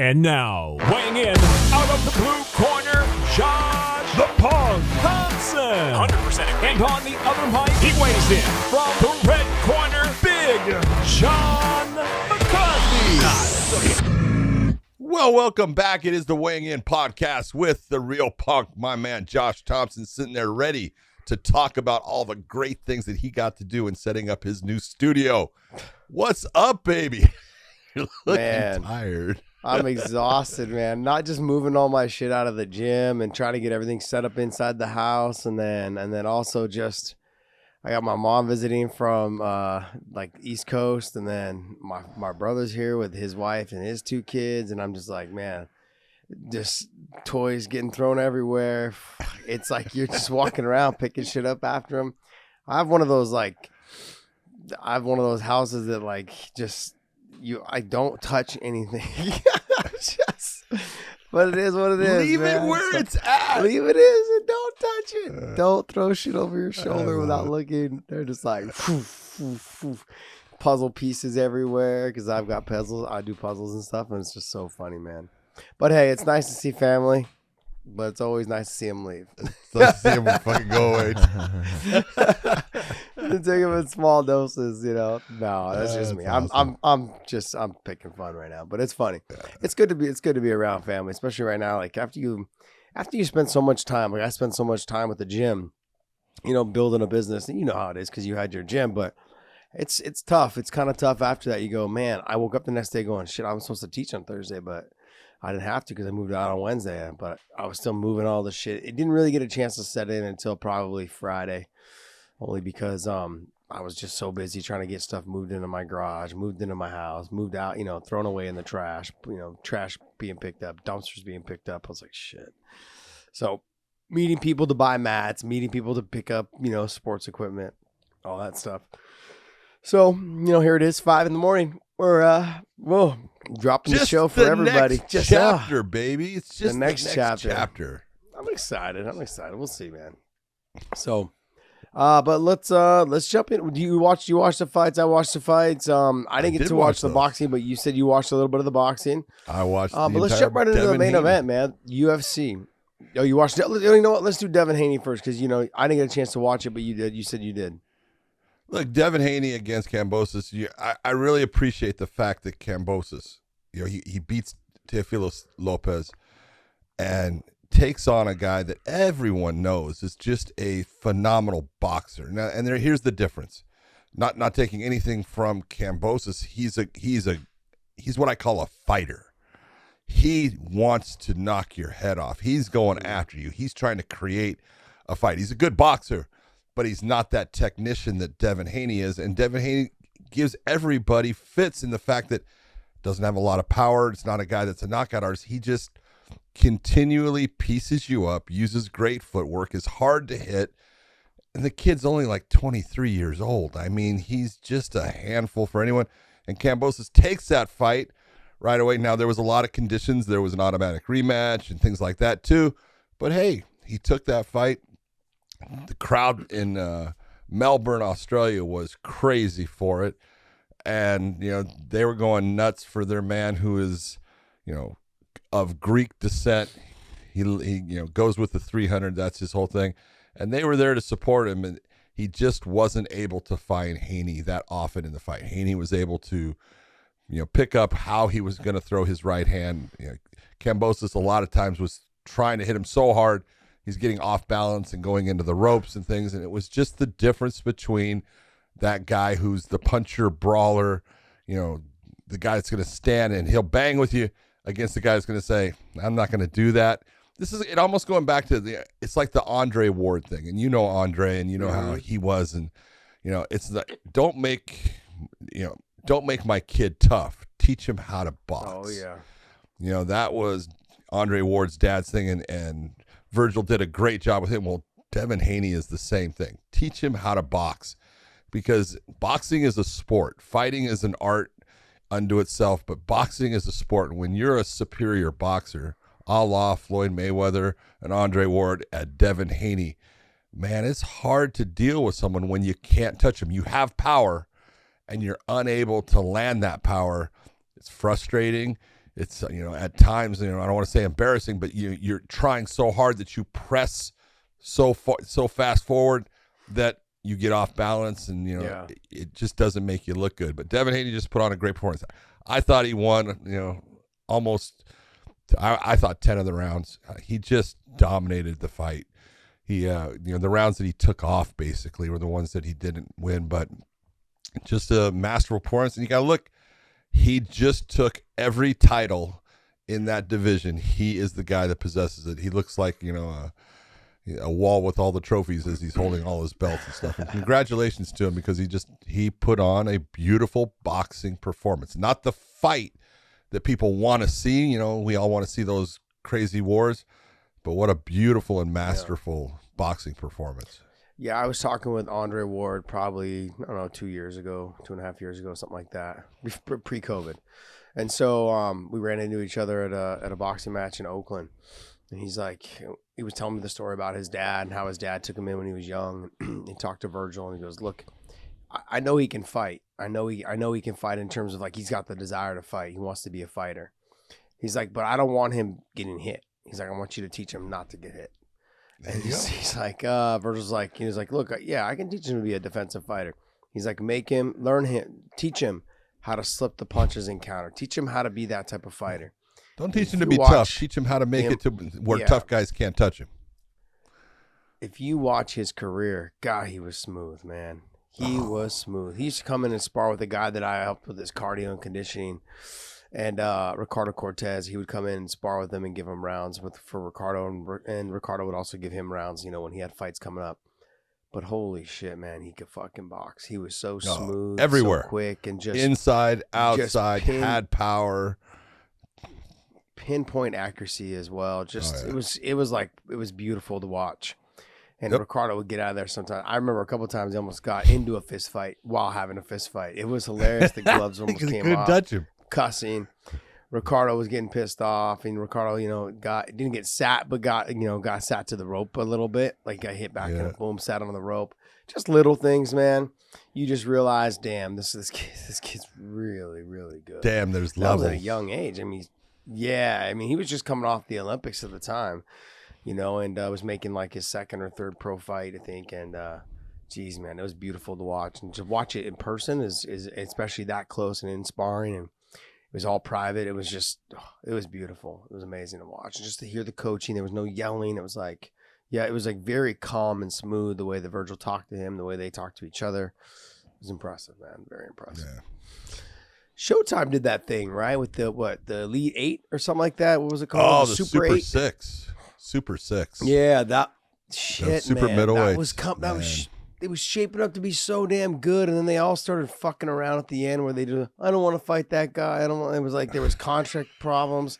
And now, weighing in out of the blue corner, Josh the Punk Thompson. 100% agree. And on the other mic, he weighs in from the red corner, Big Sean McCarthy. Well, welcome back. It is the Weighing In podcast with the real Punk, my man Josh Thompson, sitting there ready to talk about all the great things that he got to do in setting up his new studio. What's up, baby? You're looking tired. I'm exhausted, man. Not just moving all my shit out of the gym and trying to get everything set up inside the house, and then also just I got my mom visiting from like East Coast, and then my brother's here with his wife and his two kids, and I'm just like, man, just toys getting thrown everywhere. It's like you're just walking around picking shit up after them. I have one of those houses that like just. I don't touch anything. But it is what it is. Leave it where it's at. Leave it is and don't touch it. Don't throw shit over your shoulder without looking. They're just like puzzle pieces everywhere because I've got puzzles. I do puzzles and stuff, and it's just so funny, man. But hey, it's nice to see family. But it's always nice to see him leave. Let's see him fucking go away. Take him in small doses, you know. No, that's just me. Awesome. I'm picking fun right now, but it's funny. It's good to be around family, especially right now. Like after you spend so much time, like I spent so much time with the gym, you know, building a business, and you know how it is because you had your gym, but it's tough. It's kind of tough after that. You go, man, I woke up the next day going, shit, I was supposed to teach on Thursday, but I didn't have to because I moved out on Wednesday, but I was still moving all the shit. It didn't really get a chance to set in until probably Friday, only because I was just so busy trying to get stuff moved into my garage, moved into my house, moved out, you know, thrown away in the trash, you know, trash being picked up, dumpsters being picked up. I was like, shit. So meeting people to buy mats, meeting people to pick up, you know, sports equipment, all that stuff. So, you know, here it is, 5 a.m. We're dropping the show for everybody. Just chapter, baby. It's just the next chapter. I'm excited. We'll see, man. So, but let's jump in. Do you watch the fights? I watched the fights. I didn't get to watch the boxing, but you said you watched a little bit of the boxing. I watched. But let's jump right into the main event, man. UFC. Oh, you watched it? You know what? Let's do Devin Haney first because you know I didn't get a chance to watch it, but you did. You said you did. Look, Devin Haney against Kambosos. I really appreciate the fact that Kambosos, you know, he beats Teofimo Lopez and takes on a guy that everyone knows is just a phenomenal boxer. Now, and here's the difference. Not taking anything from Kambosos, he's what I call a fighter. He wants to knock your head off. He's going after you. He's trying to create a fight. He's a good boxer, but he's not that technician that Devin Haney is. And Devin Haney gives everybody fits in the fact that doesn't have a lot of power. It's not a guy that's a knockout artist. He just continually pieces you up, uses great footwork, is hard to hit. And the kid's only like 23 years old. I mean, he's just a handful for anyone. And Kambosos takes that fight right away. Now, there was a lot of conditions. There was an automatic rematch and things like that too. But hey, he took that fight. The crowd in Melbourne, Australia was crazy for it. And, you know, they were going nuts for their man who is, you know, of Greek descent. He you know, goes with the 300. That's his whole thing. And they were there to support him. And he just wasn't able to find Haney that often in the fight. Haney was able to, you know, pick up how he was going to throw his right hand. You know, Kambosos a lot of times was trying to hit him so hard. He's getting off balance and going into the ropes and things. And it was just the difference between that guy who's the puncher, brawler, you know, the guy that's going to stand and he'll bang with you against the guy that's going to say, I'm not going to do that. This is it almost going back to it's like the Andre Ward thing. And you know Andre and you know how he was. And, you know, it's the don't make my kid tough. Teach him how to box. Oh, yeah. You know, that was Andre Ward's dad's thing. And Virgil did a great job with him. Well, Devin Haney is the same thing. Teach him how to box because boxing is a sport. Fighting is an art unto itself, but boxing is a sport. And when you're a superior boxer, a la Floyd Mayweather and Andre Ward at Devin Haney, man, it's hard to deal with someone when you can't touch him. You have power and you're unable to land that power. It's frustrating. it's at times I don't want to say embarrassing, but you're trying so hard that you press so fast forward that you get off balance, and it just doesn't make you look good. But Devin Haney just put on a great performance. I thought he won almost. I thought 10 of the rounds. He just dominated the fight. He the rounds that he took off basically were the ones that he didn't win, but just a masterful performance. And you got to look. He just took every title in that division. He is the guy that possesses it. He looks like a wall with all the trophies as he's holding all his belts and stuff. And congratulations to him, because he put on a beautiful boxing performance. Not the fight that people want to see. We all want to see those crazy wars, but what a beautiful and masterful boxing performance. Yeah, I was talking with Andre Ward probably, 2.5 years ago, something like that, pre-COVID. And so we ran into each other at a boxing match in Oakland. And he was telling me the story about his dad and how his dad took him in when he was young. He talked to Virgil and he goes, look, I know he can fight. I know he can fight in terms of he's got the desire to fight. He wants to be a fighter. He's like, but I don't want him getting hit. He's like, I want you to teach him not to get hit. And he's like, Virgil's like, he was like, look, yeah, I can teach him to be a defensive fighter. He's like, teach him how to slip the punches and counter. Teach him how to be that type of fighter. Don't teach him to be tough. Teach him how to make it to where tough guys can't touch him. If you watch his career, God, he was smooth, man. He was smooth. He used to come in and spar with a guy that I helped with his cardio and conditioning. And Ricardo Cortez, he would come in and spar with him and give him rounds for Ricardo. And Ricardo would also give him rounds, when he had fights coming up. But holy shit, man, he could fucking box. He was so smooth, everywhere, so quick, and just inside, outside, had power. Pinpoint accuracy as well. It was beautiful to watch. And Ricardo would get out of there sometimes. I remember a couple of times he almost got into a fist fight while having a fist fight. It was hilarious. The gloves almost came off. Couldn't touch him. Cussing. Ricardo was getting pissed off, and Ricardo, didn't get sat, but got sat to the rope a little bit. Got hit back and boom, sat on the rope. Just little things, man. You just realize, damn, this kid's really, really good. Damn, there's levels. That was at a young age. He was just coming off the Olympics at the time, and was making his second or third pro fight, I think. And geez, man, it was beautiful to watch. And to watch it in person is especially that close and in sparring, and it was all private. It was it was beautiful. It was amazing to watch. And just to hear the coaching, there was no yelling. It was it was very calm and smooth the way that Virgil talked to him, the way they talked to each other. It was impressive, man. Very impressive. Yeah. Showtime did that thing, right? With the Elite 8 or something like that. What was it called? Oh, the Super 8? Super 6. Yeah, that shit, super man. Middleweight. It was shaping up to be so damn good, and then they all started fucking around at the end where they do, I don't want to fight that guy. It was there was contract problems.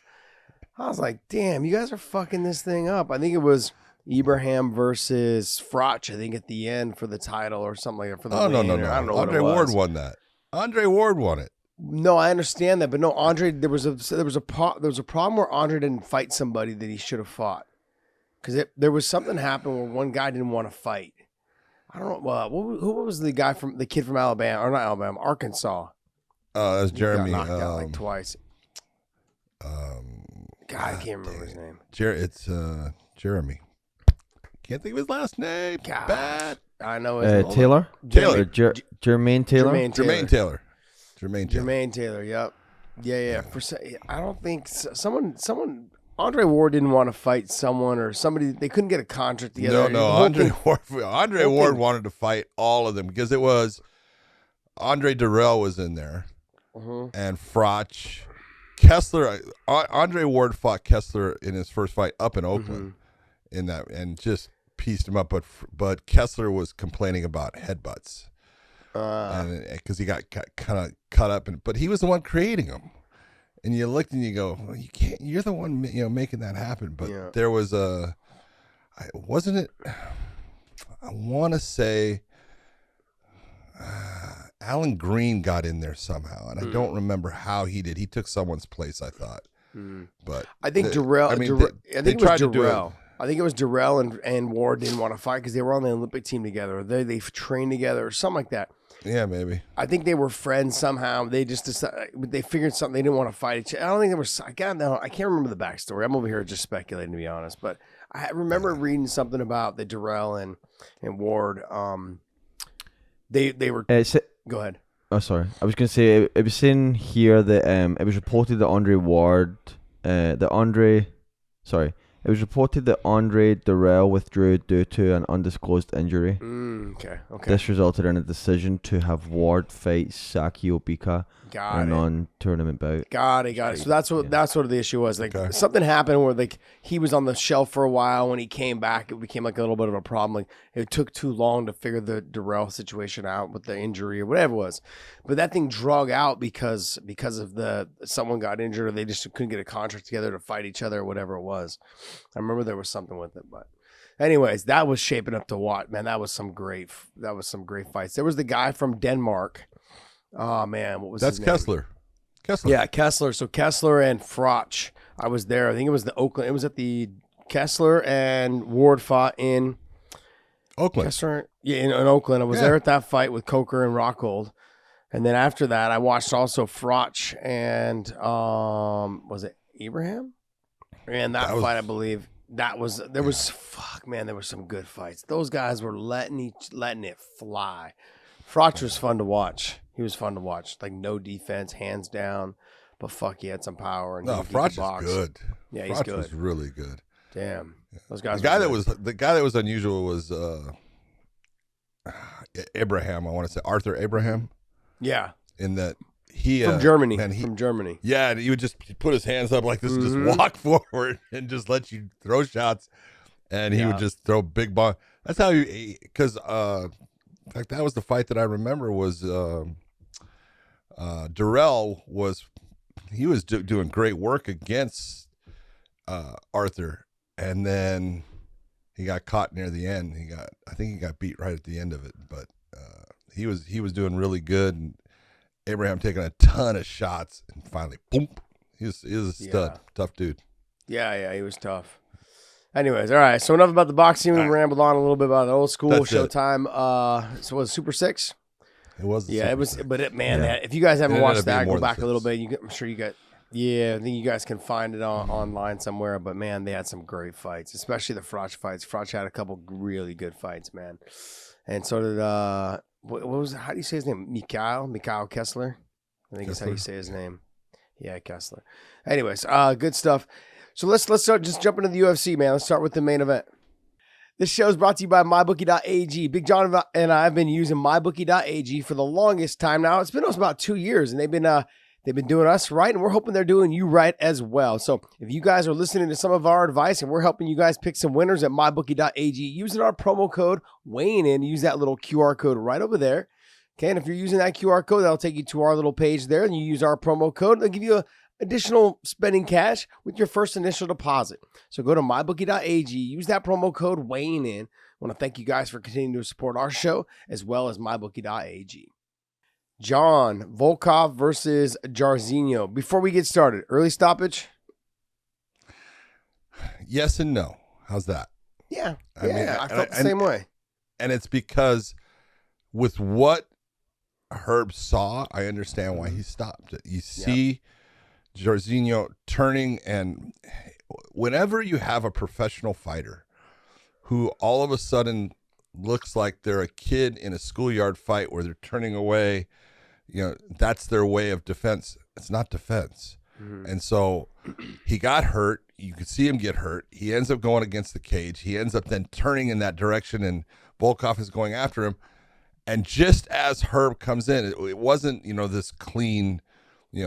I was like, damn, you guys are fucking this thing up. I think it was Ibrahim versus Froch, I think, at the end for the title or something like that. No. I don't know. Andre Ward won that. Andre Ward won it. No, I understand that, but no, Andre. There was a problem where Andre didn't fight somebody that he should have fought, because there was something happened where one guy didn't want to fight. I don't know. Who was the kid from Alabama, or not Alabama, Arkansas? That was Jeremy. Got knocked out twice. God, I can't remember his name. It's Jeremy. Can't think of his last name. God. Bad. I know his name. Taylor. Jermaine Jermaine Taylor. Jermaine Taylor. Yep. Yeah. I don't think someone. Andre Ward didn't want to fight someone or somebody. They couldn't get a contract together. No. Andre Ward wanted to fight all of them because it was Andre Durrell was in there, and Froch, Kessler. Andre Ward fought Kessler in his first fight up in Oakland, in that, and just pieced him up. But Kessler was complaining about headbutts, because he got kind of cut up, but he was the one creating them. And you looked and you go, well, you can't. You're the one, making that happen. But there was wasn't it? I want to say Alan Green got in there somehow, and I don't remember how he did. He took someone's place, I thought. But I think Durrell. I think it was Durrell. I think it was Durrell and Ward didn't want to fight because they were on the Olympic team together. Or they trained together or something like that. Yeah, maybe. I think they were friends somehow. They just decided, they figured something. They didn't want to fight each other. I don't think they were. I can't remember the backstory. I'm over here just speculating, to be honest. But I remember reading something about the Durrell and Ward. They were. Go ahead. Oh, sorry. I was going to say, it was saying here that it was reported that It was reported that Andre Durrell withdrew due to an undisclosed injury. Okay. This resulted in a decision to have Ward fight Saki Obika in a non-tournament bout. Got it. So that's what the issue was. Like something happened where like he was on the shelf for a while. When he came back, it became like a little bit of a problem. Like it took too long to figure the Durrell situation out with the injury or whatever it was. But that thing drug out because of someone got injured or they just couldn't get a contract together to fight each other or whatever it was. I remember there was something with it, but anyways, that was shaping up to what, man. That was some great fights. There was the guy from Denmark. Oh man, what was his name? Kessler. Yeah, Kessler. So Kessler and Froch. I was there. I think it was the Oakland. It was at the Kessler and Ward fought in Oakland. Kessler, in Oakland. I was there at that fight with Coker and Rockhold. And then after that, I watched also Froch and was it Abraham? And that fight, I believe, there were some good fights. Those guys were letting it fly. Froch was fun to watch. He was fun to watch. Like no defense, hands down. But fuck, he had some power. And Froch is good. Yeah, he's good. Froch was really good. Damn, those guys. The guy that was unusual was Abraham. I want to say Arthur Abraham. Yeah. In that. From Germany. From Germany. Yeah, and he would just put his hands up like this and just walk forward and just let you throw shots. And he would just throw big bomb. That's how because in fact, that was the fight that I remember was Durrell was doing great work against Arthur. And then he got caught near the end. I think he got beat right at the end of it. But he was doing really good. And Abraham taking a ton of shots, and finally, boom! He was a stud, tough dude. Yeah, he was tough. Anyways, all right. So enough about the boxing. We rambled on a little bit about the old school Showtime. So was it Super 6? It was. It was. But if you guys haven't watched that, go back a little bit. I'm sure you got. Yeah, I think you guys can find it online somewhere. But man, they had some great fights, especially the Froch fights. Froch had a couple really good fights, man, and so did what was how do you say his name? Mikhail Kessler. I think that's how you say his name. Yeah, Kessler. Anyways, good stuff. So let's start just jumping into the UFC, man. Let's start with the main event. This show is brought to you by MyBookie.ag. Big John and I have been using MyBookie.ag for the longest time now. It's been almost about 2 years, and they've been doing us right, and we're hoping they're doing you right as well. So if you guys are listening to some of our advice and we're helping you guys pick some winners at MyBookie.ag, using our promo code, weighing in, use that little QR code right over there. Okay, and if you're using that QR code, that'll take you to our little page there, and you use our promo code, they'll give you additional spending cash with your first initial deposit. So go to MyBookie.ag, use that promo code, weighing in. I want to thank you guys for continuing to support our show, as well as MyBookie.ag. John, Volkov versus Jairzinho. Before we get started, early stoppage? Yes and no. How's that? Yeah. I felt the same way. And it's because with what Herb saw, I understand why he stopped it. You see Jairzinho turning, and whenever you have a professional fighter who all of a sudden looks like they're a kid in a schoolyard fight where they're turning away, that's their way of defense. It's not defense. Mm-hmm. And so he got hurt. You could see him get hurt. He ends up going against the cage. He ends up then turning in that direction, and Volkov is going after him. And just as Herb comes in, it wasn't, this clean,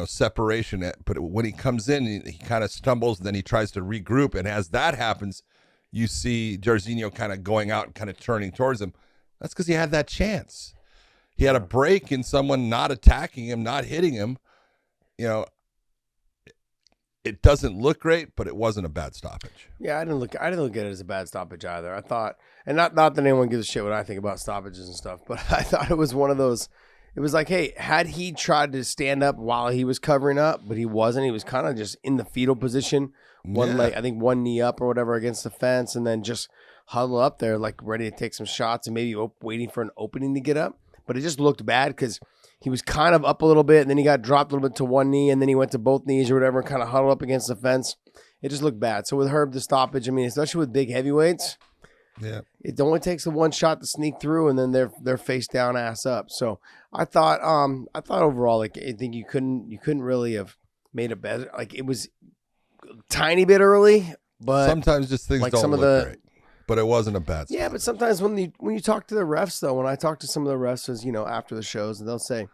separation. But when he comes in, he kind of stumbles, and then he tries to regroup. And as that happens, you see Jairzinho kind of going out and kind of turning towards him. That's because he had that chance. He had a break in someone not attacking him, not hitting him. It doesn't look great, but it wasn't a bad stoppage. Yeah, I didn't look at it as a bad stoppage either. I thought, and not that anyone gives a shit what I think about stoppages and stuff, but I thought it was one of those. It was like, hey, had he tried to stand up while he was covering up, but he wasn't. He was kind of just in the fetal position, one leg, I think one knee up or whatever against the fence, and then just huddle up there like ready to take some shots and maybe waiting for an opening to get up. but it just looked bad because he was kind of up a little bit, and then he got dropped a little bit to one knee, and then he went to both knees or whatever, kind of huddled up against the fence. It just looked bad. So with Herb, the stoppage, I mean, especially with big heavyweights, it only takes the one shot to sneak through, and then they're face down, ass up. So I thought overall, like, I think you couldn't really have made it better. Like, it was a tiny bit early, but sometimes just things like don't some of look the great. But it wasn't a bad spot. Yeah, but sometimes when you talk to the refs, though, when I talk to some of the refs, after the shows, and they'll say,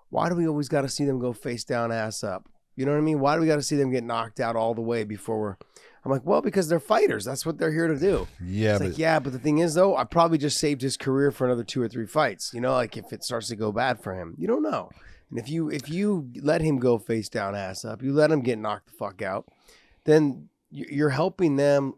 why do we always got to see them go face down, ass up? You know what I mean? Why do we got to see them get knocked out all the way before I'm like, well, because they're fighters. That's what they're here to do. Yeah, but the thing is, though, I probably just saved his career for another 2 or 3 fights. Like if it starts to go bad for him, you don't know. And if you let him go face down, ass up, you let him get knocked the fuck out, then you're helping them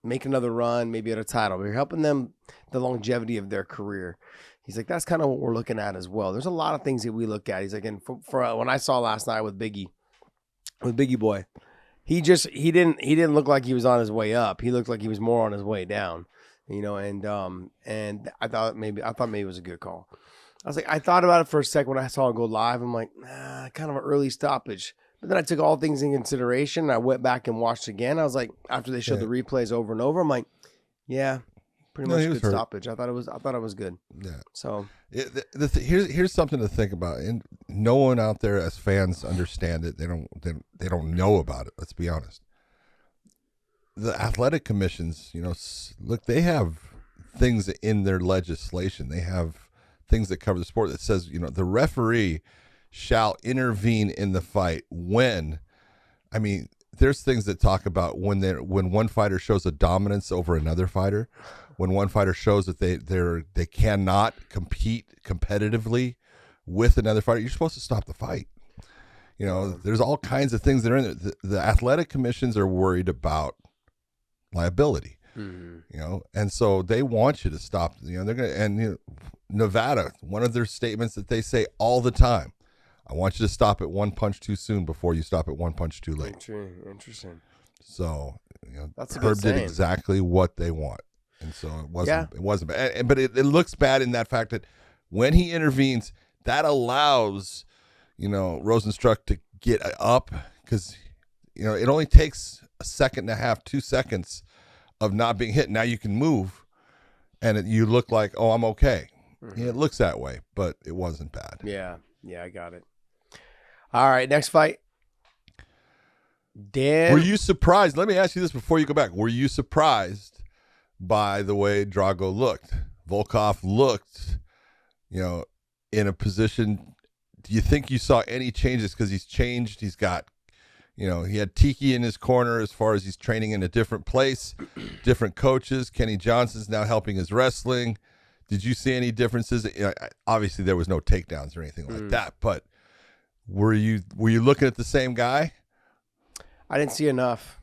make another run, maybe at a title. But you're helping them the longevity of their career. He's like, that's kind of what we're looking at as well. There's a lot of things that we look at. He's like, and for when I saw last night with Biggie Boy, he didn't look like he was on his way up. He looked like he was more on his way down. And I thought maybe it was a good call. I thought about it for a second when I saw it go live. I'm like, kind of an early stoppage. But then I took all things in consideration. I went back and watched again. I was like, after they showed the replays over and over, I'm like, yeah, pretty much good stoppage. I thought it was good. Yeah. So here's something to think about, and no one out there as fans understand it. They don't know about it. Let's be honest. The athletic commissions, look, they have things in their legislation. They have things that cover the sport that says, the referee shall intervene in the fight when, I mean, there's things that talk about when one fighter shows a dominance over another fighter, when one fighter shows that they cannot compete competitively with another fighter, you're supposed to stop the fight. There's all kinds of things that are in there. The athletic commissions are worried about liability, and so they want you to stop. They're gonna, Nevada, one of their statements that they say all the time, I want you to stop at one punch too soon before you stop at one punch too late. Interesting. So that's a Herb good did saying. exactly what they want, and so it wasn't bad. But it looks bad in that fact that when he intervenes, that allows Rozenstruik to get up, because it only takes a second and a half, 2 seconds of not being hit. Now you can move, and you look like, oh, I'm okay. Yeah, it looks that way, but it wasn't bad. Yeah, I got it. All right, next fight. Dan, were you surprised? Let me ask you this before you go back. Were you surprised by the way Drago looked? Volkov looked, in a position. Do you think you saw any changes? Because he's changed. He's got, he had Tiki in his corner as far as he's training in a different place, different coaches. Kenny Johnson's now helping his wrestling. Did you see any differences? Obviously, there was no takedowns or anything like that, but were you looking at the same guy? I didn't see enough.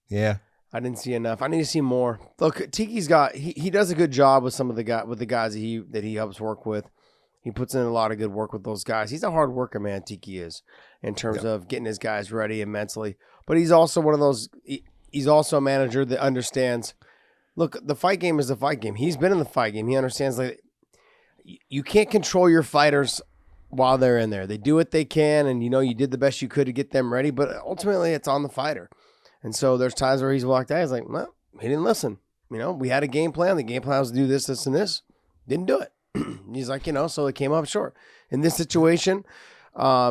Yeah, I didn't see enough. I need to see more. Look, Tiki's got he does a good job with some of the guys that he helps work with. He puts in a lot of good work with those guys. He's a hard worker, man. Tiki is, in terms of getting his guys ready and mentally. But he's also one of those. He's also a manager that understands. Look, the fight game is the fight game. He's been in the fight game. He understands you can't control your fighters while they're in there. They do what they can, and you did the best you could to get them ready. But ultimately, it's on the fighter. And so there's times where he's walked out. He's like, well, he didn't listen. We had a game plan. The game plan was to do this, this, and this. Didn't do it. He's like, so it came up short. In this situation, I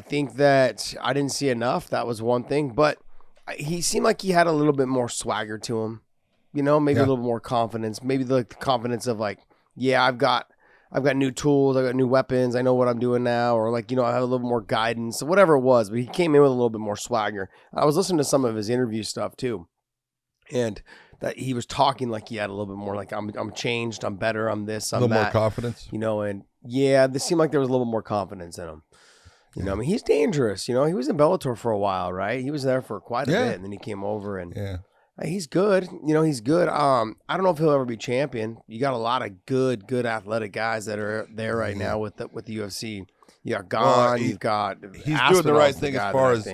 think that I didn't see enough. That was one thing. But he seemed like he had a little bit more swagger to him. Maybe a little more confidence. Maybe the confidence of like, yeah, I've got new tools. I've got new weapons. I know what I'm doing now. Or like, I have a little more guidance or whatever it was. But he came in with a little bit more swagger. I was listening to some of his interview stuff too. And that he was talking like he had a little bit more like, I'm changed. I'm better. I'm this. I'm that. A little more confidence. And yeah, this seemed like there was a little more confidence in him. I mean, he's dangerous. He was in Bellator for a while, right? He was there for quite a bit. And then he came over and he's good. He's good. I don't know if he'll ever be champion. You got a lot of good athletic guys that are there right now with the UFC. You got Gon. You've got he's doing the right thing as far as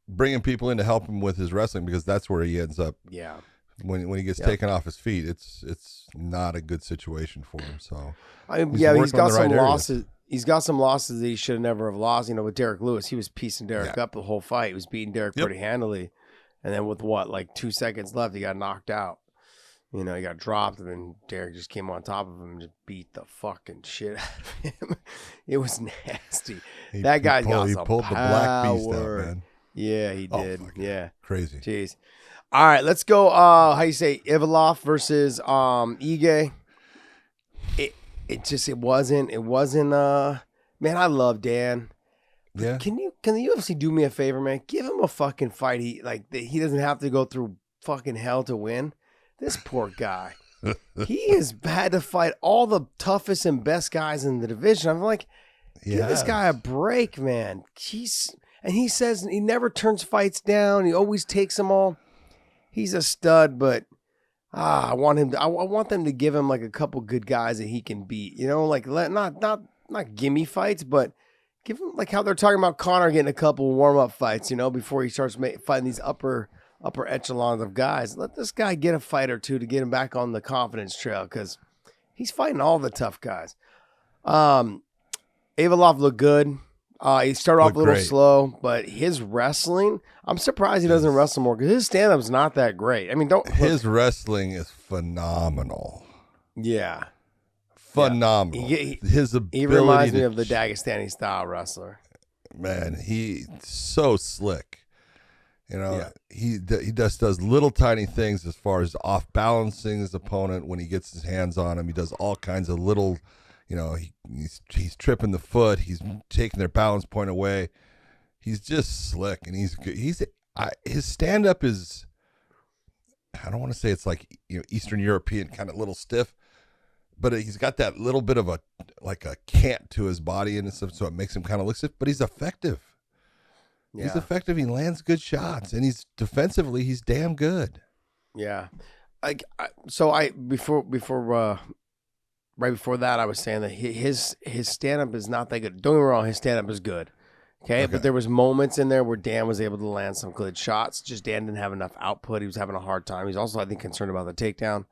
bringing people in to help him with his wrestling, because that's where he ends up when he gets taken off his feet, it's not a good situation for him. So he's got some losses. He's got some losses that he should never have lost. You know, with Derek Lewis, he was piecing Derek up the whole fight. He was beating Derek pretty handily, and then with like 2 seconds left, he got knocked out. You know, he got dropped, and then Derek just came on top of him and just beat the fucking shit out of him. It was nasty. That guy's got some pulled power. The black beast out, man. Yeah, he did. Yeah, crazy. Jeez. All right, let's go. How you say Ivanov versus Ige? It wasn't. Man, I love Dan. Yeah. Can the UFC do me a favor, man? Give him a fucking fight. He doesn't have to go through fucking hell to win. This poor guy. He has had to fight all the toughest and best guys in the division. I'm like, give this guy a break, man. He says he never turns fights down. He always takes them all. He's a stud, but I want them to give him like a couple good guys that he can beat. You know, like not gimme fights, but give him like how they're talking about Conor getting a couple warm up fights. You know, before he starts fighting these upper echelons of guys. Let this guy get a fight or two to get him back on the confidence trail because he's fighting all the tough guys. Avalov looked good. He started off a little slow, but his wrestling, I'm surprised he doesn't wrestle more because his stand-up's not that great. I mean, his wrestling is phenomenal. Yeah. Phenomenal. His ability. He reminds me of the Dagestani style wrestler. Man, he's so slick. You know, he just does little tiny things as far as off balancing his opponent when he gets his hands on him. He does all kinds of little, you know, he's tripping the foot. He's taking their balance point away. He's just slick, and he's good. His stand up is, I don't want to say it's like, you know, Eastern European kind of little stiff, but he's got that little bit of a cant to his body, and so it makes him kind of look stiff. But he's effective. Yeah. He's effective. He lands good shots, and he's defensively, he's damn good. Yeah. Right before that, I was saying that his stand up is not that good. Don't get me wrong, his stand up is good. Okay, but there was moments in there where Dan was able to land some good shots. Just Dan didn't have enough output. He was having a hard time. He's also, I think, concerned about the takedown.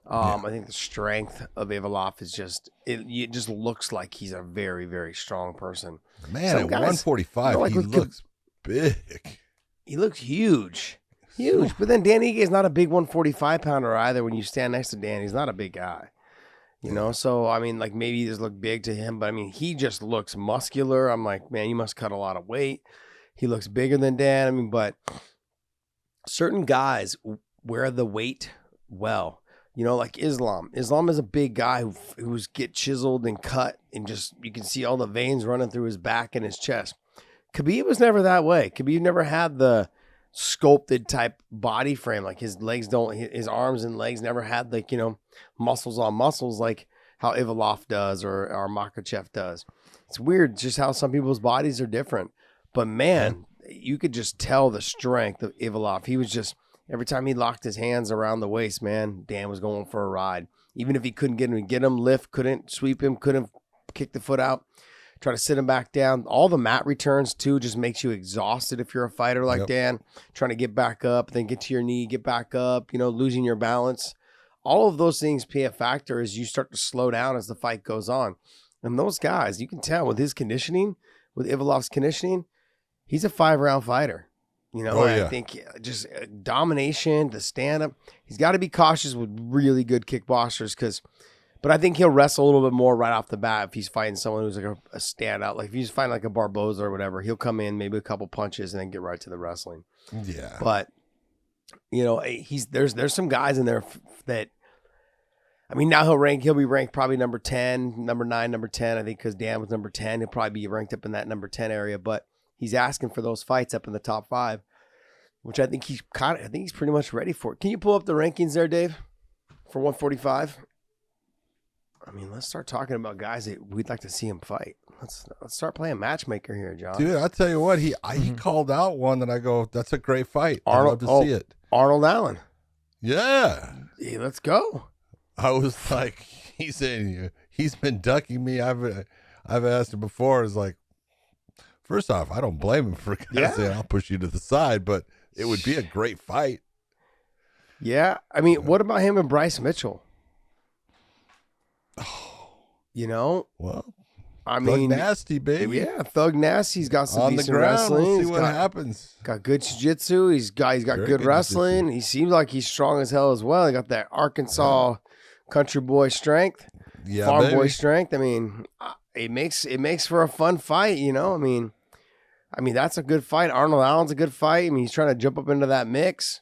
I think the strength of Ivanov is it just looks like he's a very, very strong person. Man, at 145, he looks big. He looks huge. But then Dan Ige is not a big 145 pounder either. When you stand next to Dan, he's not a big guy. You know, so I mean, like maybe he just look big to him, but I mean, he just looks muscular. I'm like, man, you must cut a lot of weight. He looks bigger than Dan. I mean, but certain guys wear the weight well. You know, like Islam. Islam is a big guy who's get chiseled and cut, and just you can see all the veins running through his back and his chest. Khabib was never that way. Khabib never had the sculpted type body frame. Like his arms and legs never had like, you know, muscles on muscles like how Ivanov does or Makhachev does. It's weird just how some people's bodies are different. But man, you could just tell the strength of Ivanov. He was just, every time he locked his hands around the waist, man, Dan was going for a ride. Even if he couldn't get him, lift, couldn't sweep him, couldn't kick the foot out, try to sit him back down. All the mat returns, too, just makes you exhausted if you're a fighter like Dan. Trying to get back up, then get to your knee, get back up, you know, losing your balance. All of those things play a factor as you start to slow down as the fight goes on. And those guys, you can tell with his conditioning, with Ivanov's conditioning, he's a 5-round fighter. You know, I think just domination, the stand-up. He's got to be cautious with really good kickboxers but I think he'll wrestle a little bit more right off the bat if he's fighting someone who's like a standout. Like if he's fighting like a Barboza or whatever, he'll come in, maybe a couple punches, and then get right to the wrestling. Yeah. But, you know, there's some guys in there that, I mean, now he'll be ranked probably number 10, number 9, number 10, I think, because Dan was number 10. He'll probably be ranked up in that number 10 area, but he's asking for those fights up in the top 5, which I think he's pretty much ready for. Can you pull up the rankings there, Dave, for 145? I mean, let's start talking about guys that we'd like to see him fight. Let's start playing matchmaker here, John. Dude, I'll tell you what, he called out one that I go, that's a great fight. I'd love to see it. Arnold Allen. Yeah. Hey, let's go. I was like, he's been ducking me. I've asked him before. It's like, first off, I don't blame him for kind of saying I'll push you to the side, but it would be a great fight. Yeah. I mean, what about him and Bryce Mitchell? You know? Well, I mean, Thug Nasty, baby. Yeah, Thug Nasty's got some on the decent ground. wrestling. We'll see He's what happens. Got good jiu-jitsu. He's got Very good good wrestling. jiu-jitsu. He seems like he's strong as hell as well. He got that Arkansas country boy strength, farm boy strength. I mean, it makes for a fun fight. You know, I mean, that's a good fight. Arnold Allen's a good fight. I mean, he's trying to jump up into that mix.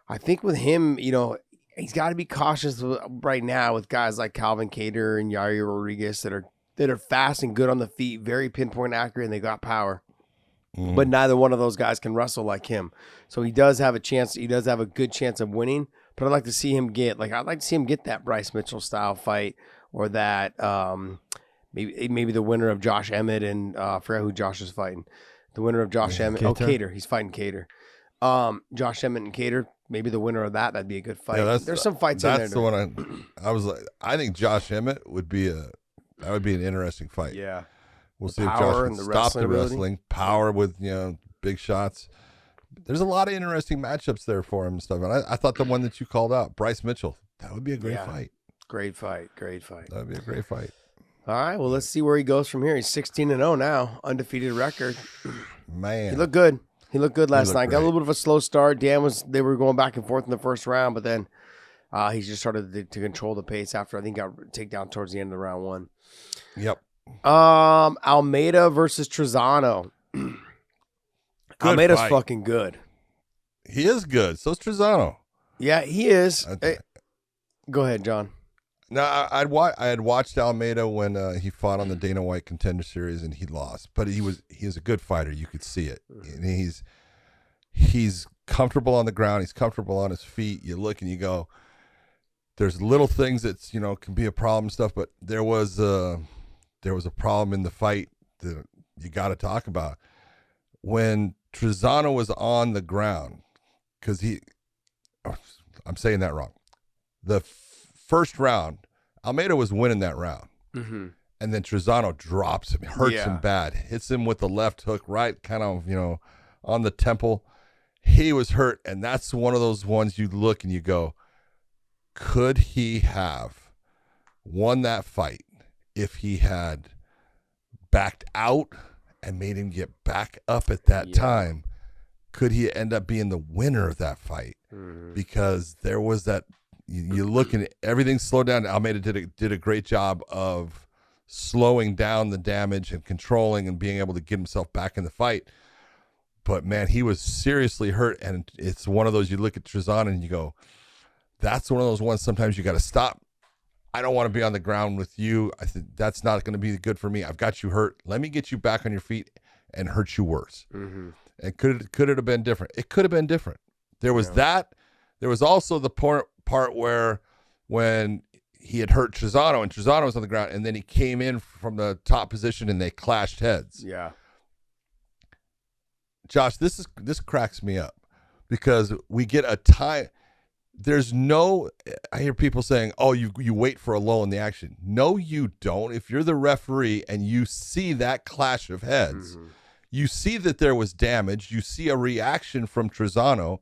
I think with him, you know, he's got to be cautious right now with guys like Calvin Kattar and Yair Rodriguez that are fast and good on the feet, very pinpoint accurate, and they got power. But neither one of those guys can wrestle like him. So he does have a chance. He does have a good chance of winning. But I'd like to see him get that Bryce Mitchell style fight, or that maybe the winner of Josh Emmett and I forgot who Josh is fighting. The winner of Josh Emmett. Kattar. Oh, Kattar. He's fighting Kattar. Josh Emmett and Kattar. Maybe the winner of that'd be a good fight. Yeah, there's some fights in there. That's the one I was like. I think Josh Emmett would be an interesting fight. Yeah. We'll see if Josh can stop the wrestling. Power with, big shots. There's a lot of interesting matchups there for him and stuff. And I thought the one that you called out, Bryce Mitchell, that would be a great fight. Great fight. That would be a great fight. All right, well, let's see where he goes from here. He's 16-0 now, undefeated record. Man. He looked good. He looked good last night. Great. Got a little bit of a slow start. They were going back and forth in the first round, but then he just started to control the pace after I think got takedown towards the end of round one. Yep. Almeida versus Trezano. Almeida's fucking good. He is good. So's Trezano. Yeah, he is. Go ahead, John. No, I had watched Almeida when he fought on the Dana White Contender Series and he lost, but he was a good fighter. You could see it. And he's comfortable on the ground. He's comfortable on his feet. You look and you go, there's little things that can be a problem and stuff, but there was a problem in the fight that you got to talk about when Trezano was on the ground, because I'm saying that wrong. The first round, Almeida was winning that round. Mm-hmm. And then Trezano drops him, hurts him bad, hits him with the left hook right kind of, on the temple. He was hurt, and that's one of those ones you look and you go, could he have won that fight if he had backed out and made him get back up at that time? Could he end up being the winner of that fight? Mm-hmm. Because there was that, you look and everything slowed down. Almeida did a great job of slowing down the damage and controlling and being able to get himself back in the fight. But man, he was seriously hurt, and it's one of those, you look at Trezano and you go, that's one of those ones sometimes you got to stop. I don't want to be on the ground with you. I think that's not going to be good for me. I've got you hurt. Let me get you back on your feet and hurt you worse. Mm-hmm. And could it have been different? It could have been different. There was that. There was also the part where when he had hurt Trezano and Trezano was on the ground, and then he came in from the top position and they clashed heads. Yeah. Josh, this cracks me up because we get a tie. There's no, I hear people saying, oh, you wait for a lull in the action. No, you don't. If you're the referee and you see that clash of heads, mm-hmm. you see that there was damage, you see a reaction from Trezano,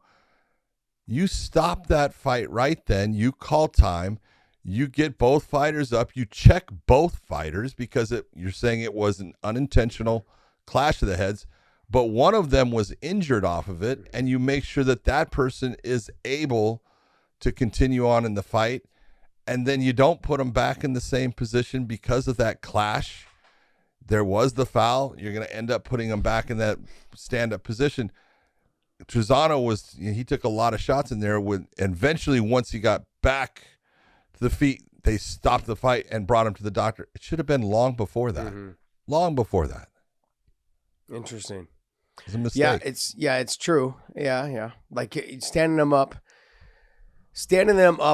you stop that fight right then, you call time, you get both fighters up, you check both fighters because you're saying it was an unintentional clash of the heads, but one of them was injured off of it, and you make sure that person is able to continue on in the fight, and then you don't put them back in the same position because of that clash. There was the foul. You're going to end up putting them back in that stand-up position. Trezano he took a lot of shots in there. And eventually, once he got back to the feet, they stopped the fight and brought him to the doctor. It should have been long before that. Mm-hmm. Long before that. Interesting. It's a mistake. It's true. Yeah. Like standing them up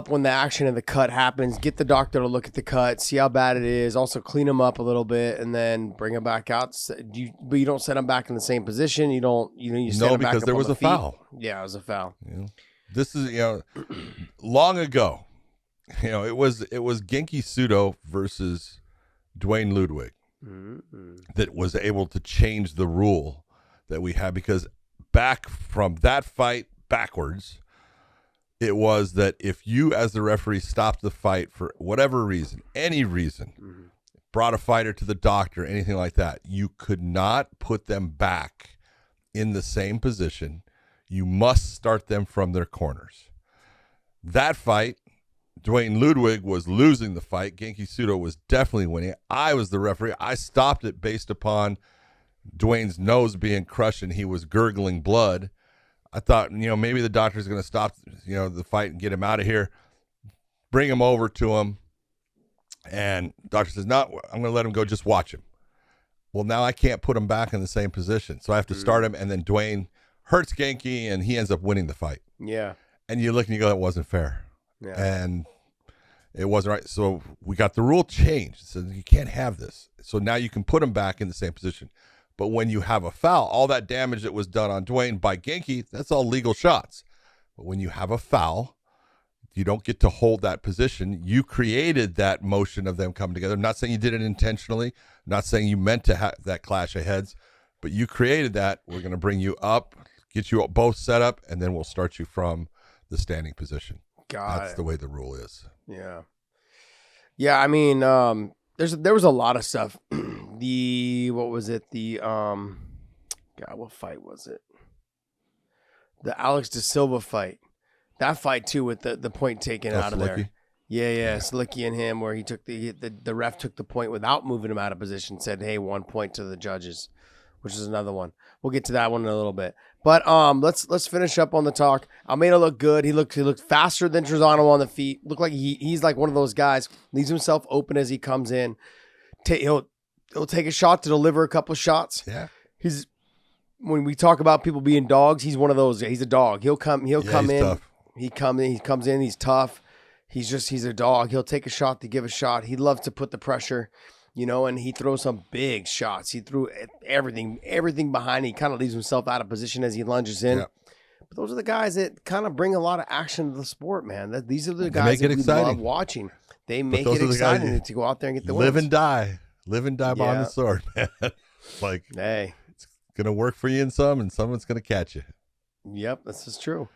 when the action of the cut happens, get the doctor to look at the cut, see how bad it is, also clean them up a little bit, and then bring them back out. But you don't set them back in the same position. You stand them back because there was a foul. Yeah, it was a foul. This is long ago. It was Genki Sudo versus Dwayne Ludwig that was able to change the rule that we had, because back from that fight backwards, It was that if you, as the referee, stopped the fight for whatever reason, any reason, brought a fighter to the doctor, anything like that, you could not put them back in the same position. You must start them from their corners. That fight, Duane Ludwig was losing the fight. Genki Sudo was definitely winning. I was the referee. I stopped it based upon Duane's nose being crushed and he was gurgling blood. I thought, maybe the doctor's going to stop, the fight and get him out of here, bring him over to him. And the doctor says, no, I'm going to let him go. Just watch him. Well, now I can't put him back in the same position. So I have to start him. And then Duane hurts Genki and he ends up winning the fight. Yeah. And you look and you go, that wasn't fair. Yeah. And it wasn't right. So we got the rule changed. So you can't have this. So now you can put him back in the same position. But when you have a foul, all that damage that was done on Duane by Genki, that's all legal shots. But when you have a foul, you don't get to hold that position. You created that motion of them coming together. I'm not saying you did it intentionally. I'm not saying you meant to have that clash of heads, but you created that. We're going to bring you up, get you both set up, and then we'll start you from the standing position. That's the way the rule is. Yeah. Yeah, I mean, there was a lot of stuff. What was it? What fight was it? The Alex De Silva fight. That fight too, with the point taken out of Slicky? there. Yeah, Slicky and him, where he took the ref took the point without moving him out of position. Said, "Hey, 1 point to the judges," which is another one. We'll get to that one in a little bit. But let's finish up on the talk. Almeida looked good. He looked faster than Trezano on the feet. Looked like he's like one of those guys, leaves himself open as he comes in. He'll take a shot to deliver a couple of shots. Yeah. When we talk about people being dogs, he's one of those. He's a dog. He'll come in. Tough. He comes in. He's tough. He's a dog. He'll take a shot to give a shot. He loves to put the pressure, and he throws some big shots. He threw everything behind. He kind of leaves himself out of position as he lunges in. Yep. But those are the guys that kind of bring a lot of action to the sport, man. These are the guys that we love watching. They make it exciting to go out there and get the wins. Live and die behind the sword, man. Like, hey, it's gonna work for you in some, and someone's gonna catch you. Yep, this is true.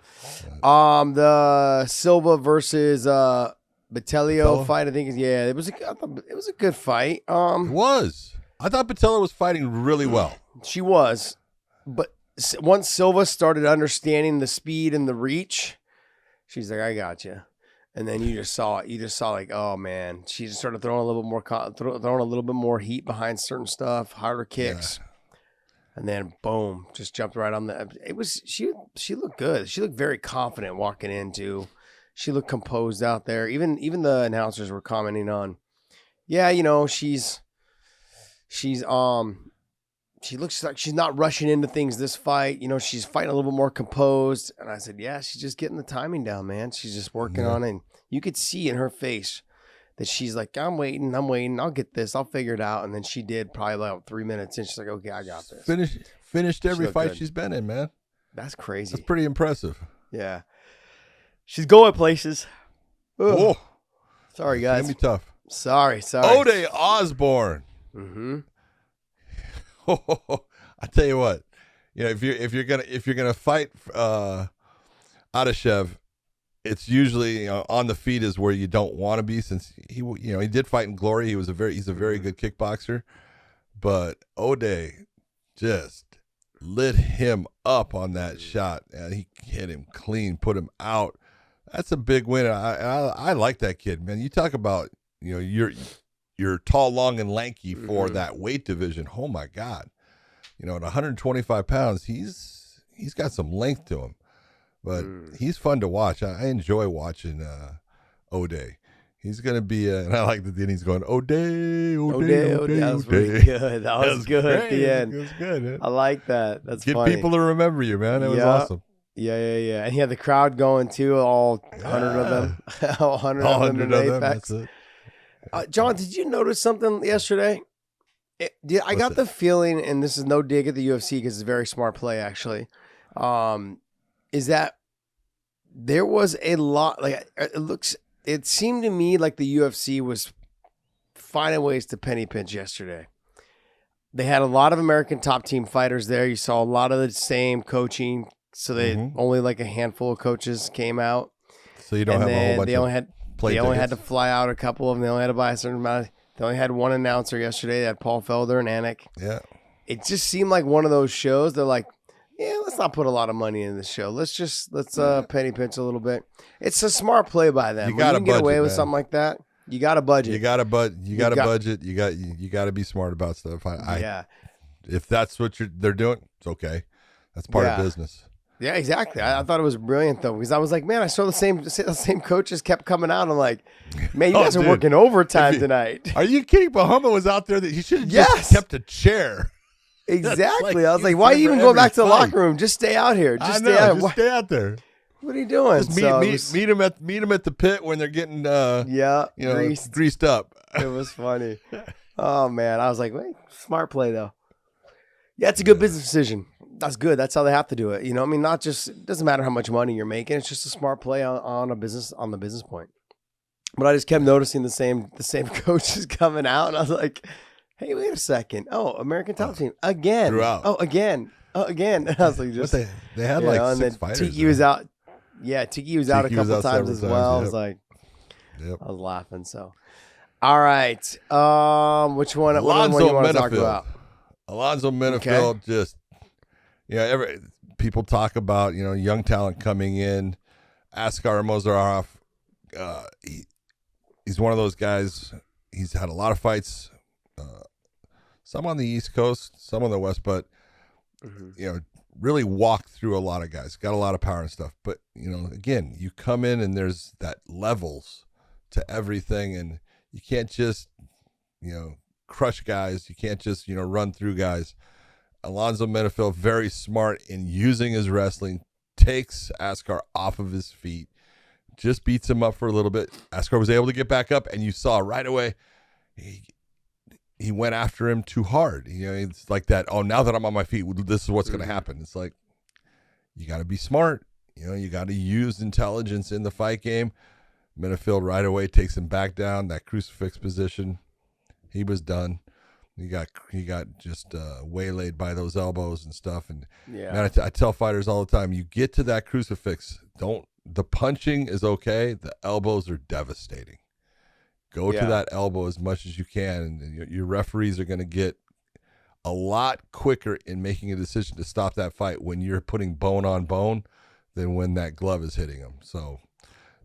The Silva versus Botelho fight, I think I thought it was a good fight. It was. I thought Botelho was fighting really well. She was, but once Silva started understanding the speed and the reach, she's like, "I got you." And then you just saw it. You just saw like, oh man, she just started throwing a little bit more heat behind certain stuff, harder kicks. Yeah. And then boom, just jumped right on the. It was she looked good. She looked very confident walking into. She looked composed out there. Even the announcers were commenting on, she looks like she's not rushing into things this fight. She's fighting a little bit more composed. And I said, yeah, she's just getting the timing down, man. She's just working on it. And you could see in her face that she's like, I'm waiting. I'll get this. I'll figure it out. And then she did probably about 3 minutes. And she's like, okay, I got this. Finished every fight she's been in, man. That's crazy. That's pretty impressive. Yeah. She's going places. Oh, sorry, guys. It's gonna be tough. Sorry. Ode Osborne. Mm-hmm. I tell you what, if you're gonna fight Adeshev, it's usually on the feet is where you don't want to be, since he did fight in Glory. He's a very good kickboxer, but Ode just lit him up on that shot, and he hit him clean, put him out. That's a big win. I like that kid, man. You talk about you're tall, long, and lanky for that weight division. Oh my God, at 125 pounds, he's got some length to him. But he's fun to watch. I enjoy watching Ode. He's going to be, and I like that then he's going, Ode. That was pretty good. That was good at the end. It was good. Man. I like that. That's Get funny. people to remember you, man. It was awesome. Yeah. And he had the crowd going too, all 100 of them. all 100 of them in Apex. That's it. John, did you notice something yesterday? I got the feeling, and this is no dig at the UFC because it's a very smart play actually, is that there was a lot, like it seemed to me like the UFC was finding ways to penny pinch yesterday. They had a lot of American top team fighters there. You saw a lot of the same coaching, so they only like a handful of coaches came out. So you don't have a whole bunch of They only had to fly out a couple of them. They only had to buy a certain amount. They only had one announcer yesterday. They had Paul Felder and Anik. Yeah. It just seemed like one of those shows. They're like, yeah, let's not put a lot of money in this show. Let's penny pinch a little bit. It's a smart play by them. You got to get away with man. something like that. You got to budget. You got to budget. You got to be smart about stuff. If that's what they're doing, it's okay. That's part of business. Yeah, exactly. I thought it was brilliant though, because I was like, man, I saw the same coaches kept coming out. I'm like, man, you guys are working overtime tonight. Are you kidding? Bahama was out there. He should have just kept a chair. Exactly. I was like, why are you even going back to the locker room? Just stay out here. Just stay out there. What are you doing? Just meet him at the pit when they're getting greased up. It was funny. Oh man, I was like, wait, smart play though. Yeah, it's a good business decision. That's good. That's how they have to do it. You know, I mean, not just, it doesn't matter how much money you're making. It's just a smart play on the business point. But I just kept noticing the same coaches coming out, and I was like, hey, wait a second. Oh, American Top Team again. Throughout. Oh, again. And I was like, just they had like 6 fighters. Tiki was out. Yeah, Tiki was out a couple times as well. Yep. I was like, I was laughing. So, all right. Which one? What one you want to talk about? Alonzo Menifield just. People talk about, young talent coming in. Askar Mozarov, he's one of those guys. He's had a lot of fights, some on the East Coast, some on the West, but, really walked through a lot of guys. Got a lot of power and stuff. But, again, you come in and there's that levels to everything, and you can't just, crush guys. You can't just, run through guys. Alonzo Menifield, very smart in using his wrestling, takes Askar off of his feet, just beats him up for a little bit. Askar was able to get back up, and you saw right away he went after him too hard. It's like that, oh, now that I'm on my feet, this is what's going to happen. It's like, you got to be smart. You got to use intelligence in the fight game. Menifield right away takes him back down, that crucifix position. He was done. He got just waylaid by those elbows and stuff. And man, I tell fighters all the time, you get to that crucifix, the punching is okay. The elbows are devastating. Go to that elbow as much as you can. And your referees are going to get a lot quicker in making a decision to stop that fight when you're putting bone on bone than when that glove is hitting them. So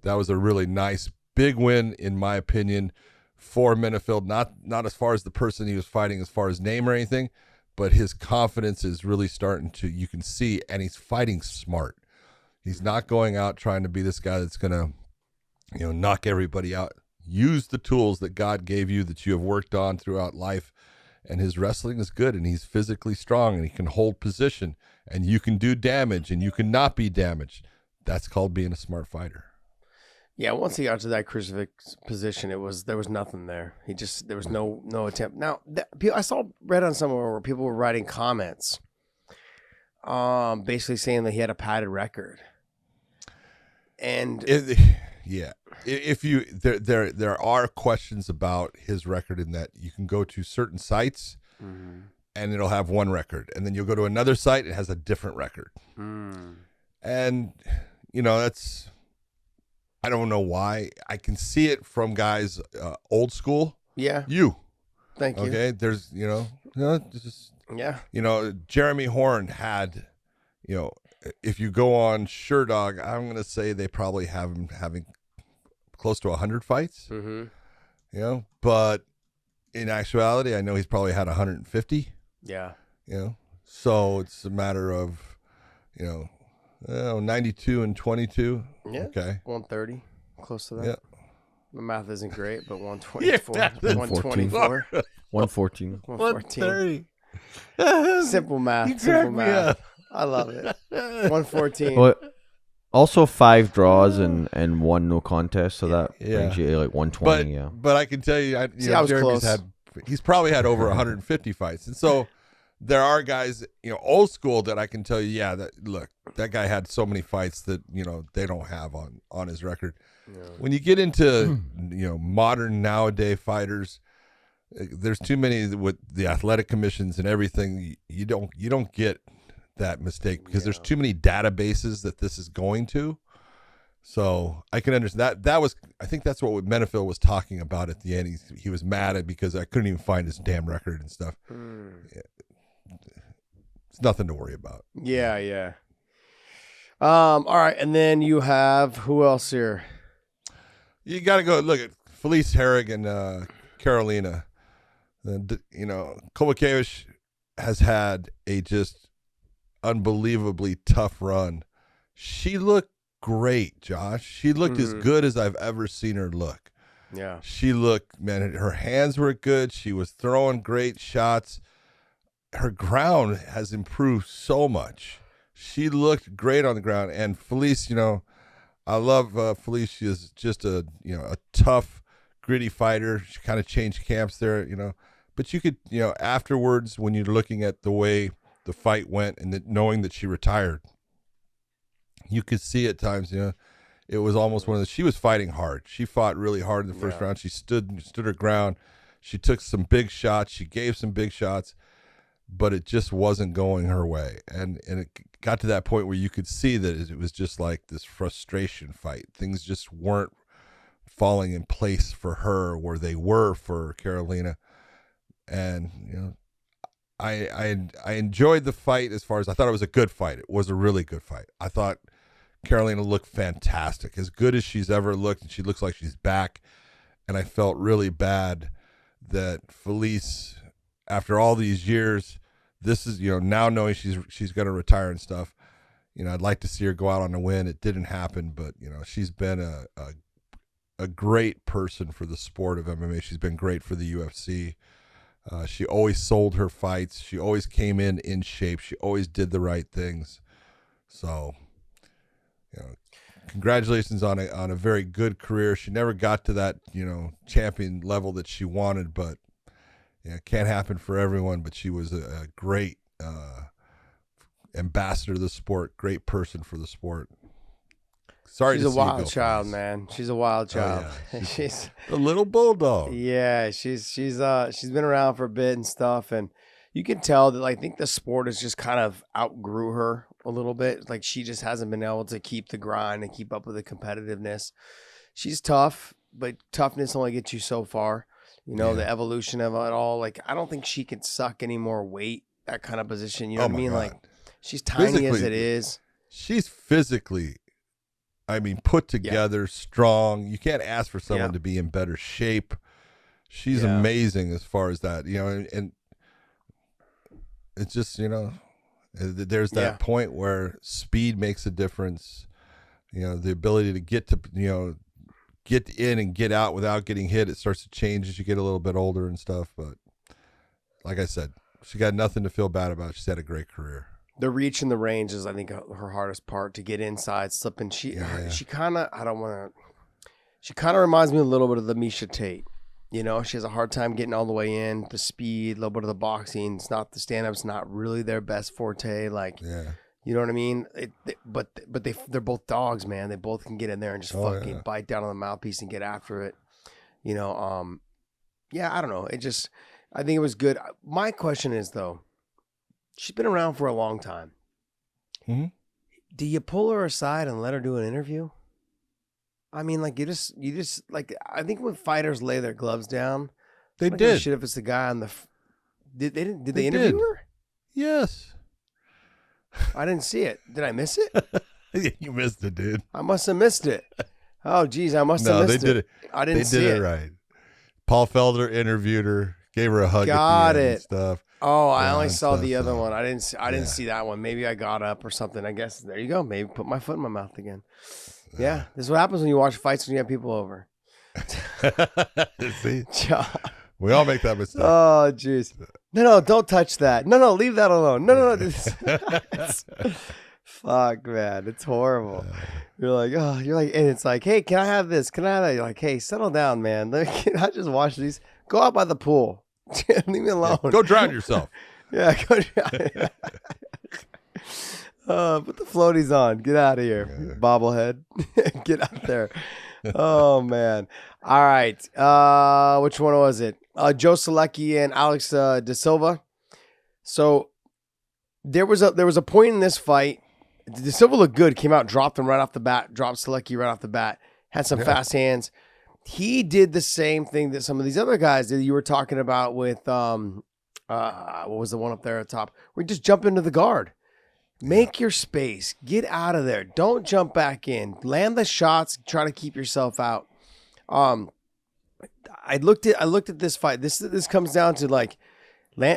that was a really nice, big win, in my opinion, for Menifield, not as far as the person he was fighting as far as name or anything, but his confidence is really starting to, you can see, and he's fighting smart. He's not going out trying to be this guy that's going to, knock everybody out. Use the tools that God gave you that you have worked on throughout life, and his wrestling is good, and he's physically strong, and he can hold position, and you can do damage, and you can not be damaged. That's called being a smart fighter. Yeah, once he got to that crucifix position, there was nothing there. There was no attempt. Now, I read on somewhere where people were writing comments, basically saying that he had a padded record. And if you there are questions about his record in that you can go to certain sites and it'll have one record, and then you'll go to another site, it has a different record, and that's. I don't know why. I can see it from guys old school. Yeah. Thank you. Okay. There's, Jeremy Horn had, if you go on SureDog, I'm going to say they probably have him having close to 100 fights. But in actuality, I know he's probably had 150. Yeah. So it's a matter of, 92 and 22. Yeah. Okay. 130. Close to that. Yeah. My math isn't great, but 124. 124. 114. 114. Simple math. I love it. 114. Well, also 5 draws and 1 no contest, so that brings you like 120. But I can tell you, he's probably had over 150 fights, and so there are guys, old school that I can tell you, that guy had so many fights that they don't have on his record. Yeah. When you get into modern nowadays fighters, there's too many with the athletic commissions and everything. You don't get that mistake because there's too many databases that this is going to. So I can understand that. I think that's what Menifil was talking about at the end. He was mad at because I couldn't even find his damn record and stuff. Yeah. It's nothing to worry about. Yeah. All right, and then you have who else here? You got to go look at Felice Herrig and Carolina. Kovacevic has had a just unbelievably tough run. She looked great, Josh. She looked as good as I've ever seen her look. Yeah. She looked, man, her hands were good. She was throwing great shots. Her ground has improved so much. She looked great on the ground. And Felice, I love Felice. She is just a tough, gritty fighter. She kind of changed camps there, But you could, afterwards, when you're looking at the way the fight went and knowing that she retired, you could see at times, it was almost she was fighting hard. She fought really hard in the first round. She stood her ground. She took some big shots. She gave some big shots, but it just wasn't going her way. And it got to that point where you could see that it was just like this frustration fight. Things just weren't falling in place for her where they were for Carolina. And, I enjoyed the fight as far as I thought it was a good fight. It was a really good fight. I thought Carolina looked fantastic, as good as she's ever looked, and she looks like she's back. And I felt really bad that Felice, after all these years, this is, now knowing she's going to retire and stuff, I'd like to see her go out on a win. It didn't happen, but, she's been a great person for the sport of MMA. She's been great for the UFC. She always sold her fights. She always came in shape. She always did the right things. So, congratulations on a very good career. She never got to that, champion level that she wanted, but it can't happen for everyone. But she was a great ambassador of the sport, great person for the sport. Sorry, she's a wild child, man. She's a wild child. Oh, yeah. She's a little bulldog. Yeah, she's been around for a bit and stuff, and you can tell that I think the sport has just kind of outgrew her a little bit. Like she just hasn't been able to keep the grind and keep up with the competitiveness. She's tough, but toughness only gets you so far. The evolution of it all. Like I don't think she can suck any more weight. That kind of position. You know what I mean? God. Like she's tiny as it is. She's physically, put together, strong. You can't ask for someone to be in better shape. She's amazing as far as that, and it's just, there's that point where speed makes a difference. The ability to get in and get out without getting hit, it starts to change as you get a little bit older and stuff. But like I said, she got nothing to feel bad about. She's had a great career. The reach and the range is, I think, her hardest part, to get inside, slip, and she kind of, she kind of reminds me a little bit of the Misha Tate. She has a hard time getting all the way in. The speed, a little bit of the boxing. It's not the stand-up's not really their best forte. You know what I mean? But they're both dogs, man. They both can get in there and just bite down on the mouthpiece and get after it. I don't know. I think it was good. My question is though, she's been around for a long time. Mm-hmm. Do you pull her aside and let her do an interview? You just I think when fighters lay their gloves down, they did. Shit, if it's the guy on the, did they interview her? Yes. I didn't see it. Did I miss it? You missed it, dude. I must have missed it. Oh, geez, I must have missed it. No, they did it. I didn't see it. They did it right. Paul Felder interviewed her, gave her a hug. Got at the end it. And stuff. Oh, I only saw the other one. I didn't see that one. Maybe I got up or something. I guess there you go. Maybe put my foot in my mouth again. Yeah, this is what happens when you watch fights when you have people over. See, we all make that mistake. Oh, jeez. No, don't touch that. No, leave that alone. No. Fuck, man, it's horrible. You're like, and it's like, hey, can I have this? Can I have that? You're like, hey, settle down, man. Can I just watch these? Go out by the pool. Leave me alone. Yeah, go drown yourself. Yeah, go drown. Put the floaties on. Get out of here, bobblehead. Get out there. Oh, man. All right. Which one was it? Joe Selecki and Alex Da Silva. So there was a point in this fight De Silva looked good. Came out, dropped him right off the bat. Dropped Selecki right off the bat. Had some fast hands. He did the same thing that some of these other guys did. You were talking about with what was the one up there at the top? We just jump into the guard. Make your space. Get out of there. Don't jump back in. Land the shots. Try to keep yourself out. I looked at this fight. This comes down to like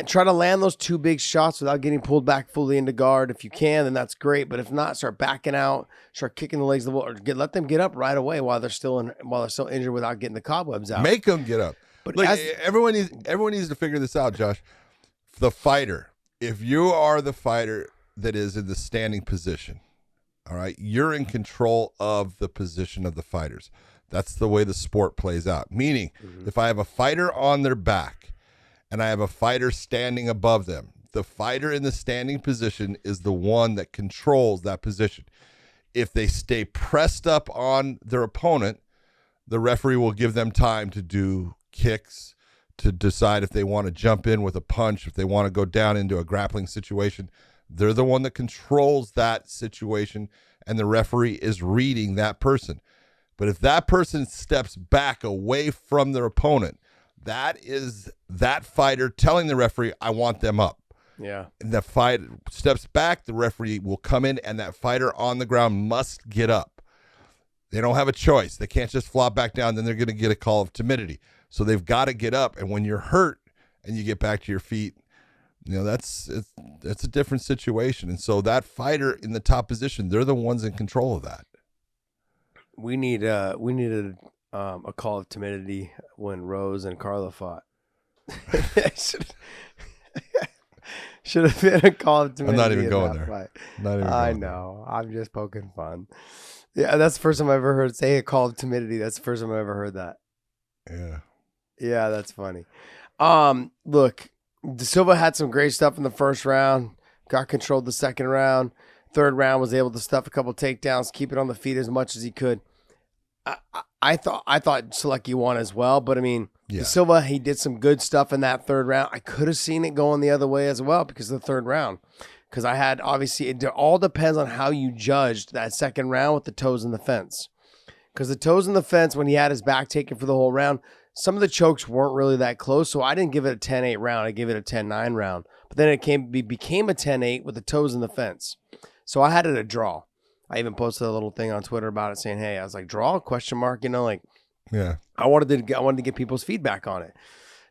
try to land those two big shots without getting pulled back fully into guard. If you can, then that's great. But if not, start backing out, start kicking the legs of the wall, or let them get up right away while they're still injured without getting the cobwebs out. Make them get up. But look, everyone needs to figure this out, Josh. The fighter, if you are the fighter that is in the standing position, all right, you're in control of the position of the fighters. That's the way the sport plays out. Meaning, if I have a fighter on their back and I have a fighter standing above them, the fighter in the standing position is the one that controls that position. If they stay pressed up on their opponent, the referee will give them time to do kicks, to decide if they want to jump in with a punch, if they want to go down into a grappling situation. They're the one that controls that situation, and the referee is reading that person. But if that person steps back away from their opponent, that is that fighter telling the referee, I want them up. Yeah. And the fight steps back, the referee will come in, and that fighter on the ground must get up. They don't have a choice. They can't just flop back down, then they're going to get a call of timidity. So they've got to get up. And when you're hurt and you get back to your feet, that's a different situation. And so that fighter in the top position, they're the ones in control of that. We needed a call of timidity when Rose and Carla fought. Should have been a call of timidity. I'm not even going there. I know. I'm just poking fun. Yeah, that's the first time I ever heard say a call of timidity. That's the first time I ever heard that. Yeah. Yeah, that's funny. Look, De Silva had some great stuff in the first round. Got controlled the second round. Third round was able to stuff a couple takedowns, keep it on the feet as much as he could. I thought Selecki won as well, but I mean, De Silva, he did some good stuff in that third round. I could have seen it going the other way as well because of the third round. Because I had, obviously, it all depends on how you judged that second round with the toes in the fence. Because the toes in the fence, when he had his back taken for the whole round, some of the chokes weren't really that close, so I didn't give it a 10-8 round. I gave it a 10-9 round. But then it became a 10-8 with the toes in the fence. So I had it a draw. I even posted a little thing on Twitter about it saying, hey, I was like, draw, question mark, Yeah. I wanted to get people's feedback on it.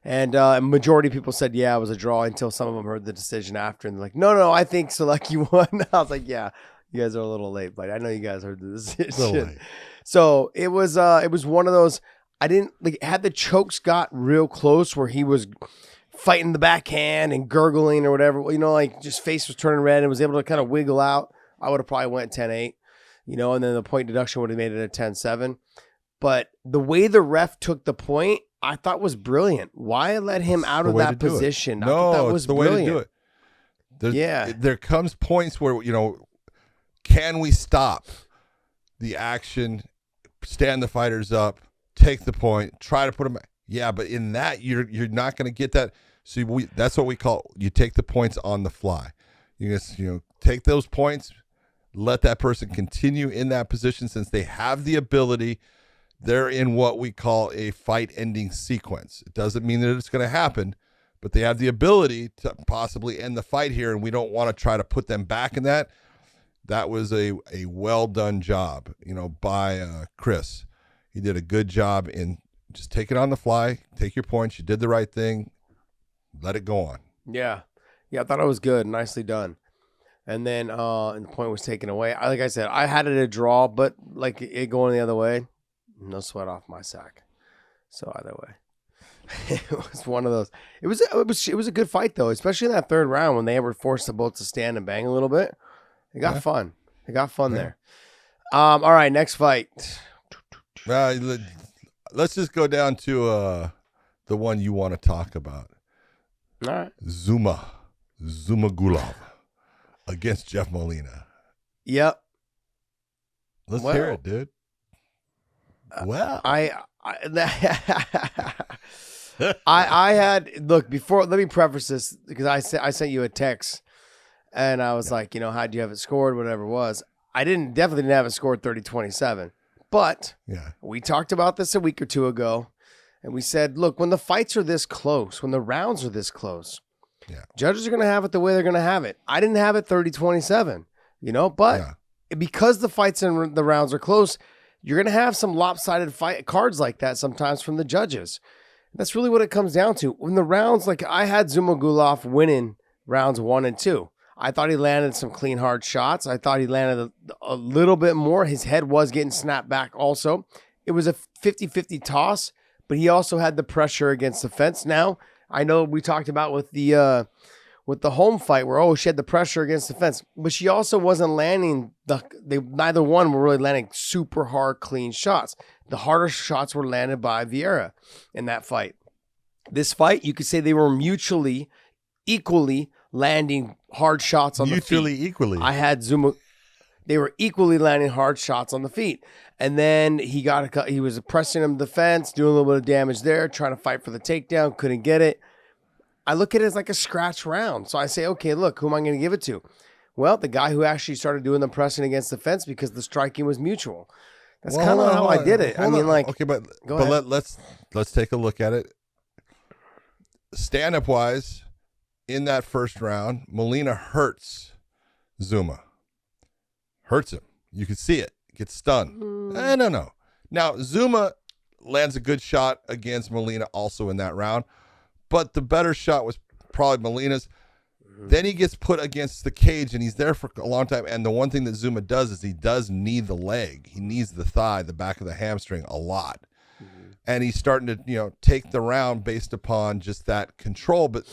And a majority of people said, yeah, it was a draw until some of them heard the decision after. And they're like, no, I think Selecki won. I was like, yeah, you guys are a little late, but I know you guys heard the decision. So it was one of those, I didn't had the chokes got real close where he was fighting the backhand and gurgling or whatever, just face was turning red and was able to kind of wiggle out. I would have probably went 10-8, and then the point deduction would have made it a 10-7. But the way the ref took the point, I thought was brilliant. Why let him out of that position? I thought that was the brilliant. way to do it. There comes points where, can we stop the action, stand the fighters up, take the point, try to put them. Yeah, but in that, you're not going to get that. So that's what we call, you take the points on the fly. You just, take those points, let that person continue in that position since they have the ability. They're in what we call a fight-ending sequence. It doesn't mean that it's going to happen, but they have the ability to possibly end the fight here, and we don't want to try to put them back in that. That was a well-done job, by Chris. He did a good job in just take it on the fly, take your points. You did the right thing. Let it go on. Yeah, I thought it was good. Nicely done. And then and the point was taken away. Like I said, I had it a draw, but it going the other way, no sweat off my sack. So either way, it was one of those. It was a good fight though, especially in that third round when they were forced to both to stand and bang a little bit. It got fun. It got fun there. All right, next fight. Let's just go down to the one you want to talk about. All right, Zumagulov against Jeff Molina. Yep. Let's hear it, dude. Well, I had look before. Let me preface this because I sent you a text And I was like, how'd you have it scored? Whatever it was. I definitely didn't have it scored 30-27. But we talked about this a week or two ago. And we said, look, when the fights are this close, when the rounds are this close, judges are going to have it the way they're going to have it. I didn't have it 30-27, but because the fights and the rounds are close, you're going to have some lopsided fight cards like that sometimes from the judges. That's really what it comes down to. When the rounds, like I had Zumagulov winning rounds 1 and 2. I thought he landed some clean, hard shots. I thought he landed a little bit more. His head was getting snapped back also. It was a 50-50 toss, but he also had the pressure against the fence. Now, I know we talked about with the home fight where, she had the pressure against the fence, but she also wasn't landing neither one were really landing super hard, clean shots. The harder shots were landed by Vieira in that fight. This fight, you could say they were mutually, equally landing hard shots on the feet. Mutually equally. I had Zuma. They were equally landing hard shots on the feet. And then he was pressing him to the fence, doing a little bit of damage there, trying to fight for the takedown, couldn't get it. I look at it as like a scratch round. So I say, okay, look, who am I going to give it to? Well, the guy who actually started doing the pressing against the fence because the striking was mutual. That's kind of how I did it. Okay, but let's take a look at it. Stand-up wise, in that first round, Molina hurts Zuma. Hurts him. You can see it. Gets stunned. No. Now, Zuma lands a good shot against Molina also in that round, but the better shot was probably Molina's. Then he gets put against the cage, and he's there for a long time. And the one thing that Zuma does is he does knee the leg. He knees the thigh, the back of the hamstring a lot. And he's starting to, take the round based upon just that control. But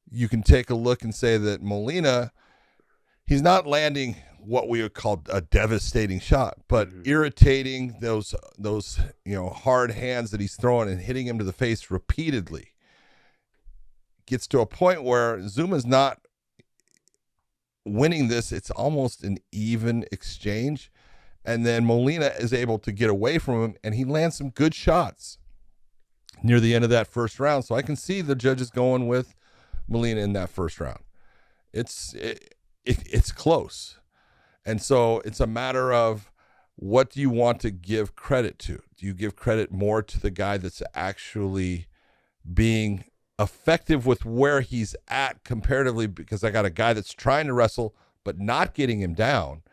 you can take a look and say that Molina, he's not landing what we would call a devastating shot, but irritating those hard hands that he's throwing and hitting him to the face repeatedly. Gets to a point where Zuma's not winning this. It's almost an even exchange. And then Molina is able to get away from him, and he lands some good shots near the end of that first round. So I can see the judges going with Molina in that first round. It's close. And so it's a matter of what do you want to give credit to? Do you give credit more to the guy that's actually being effective with where he's at comparatively, because I got a guy that's trying to wrestle but not getting him down.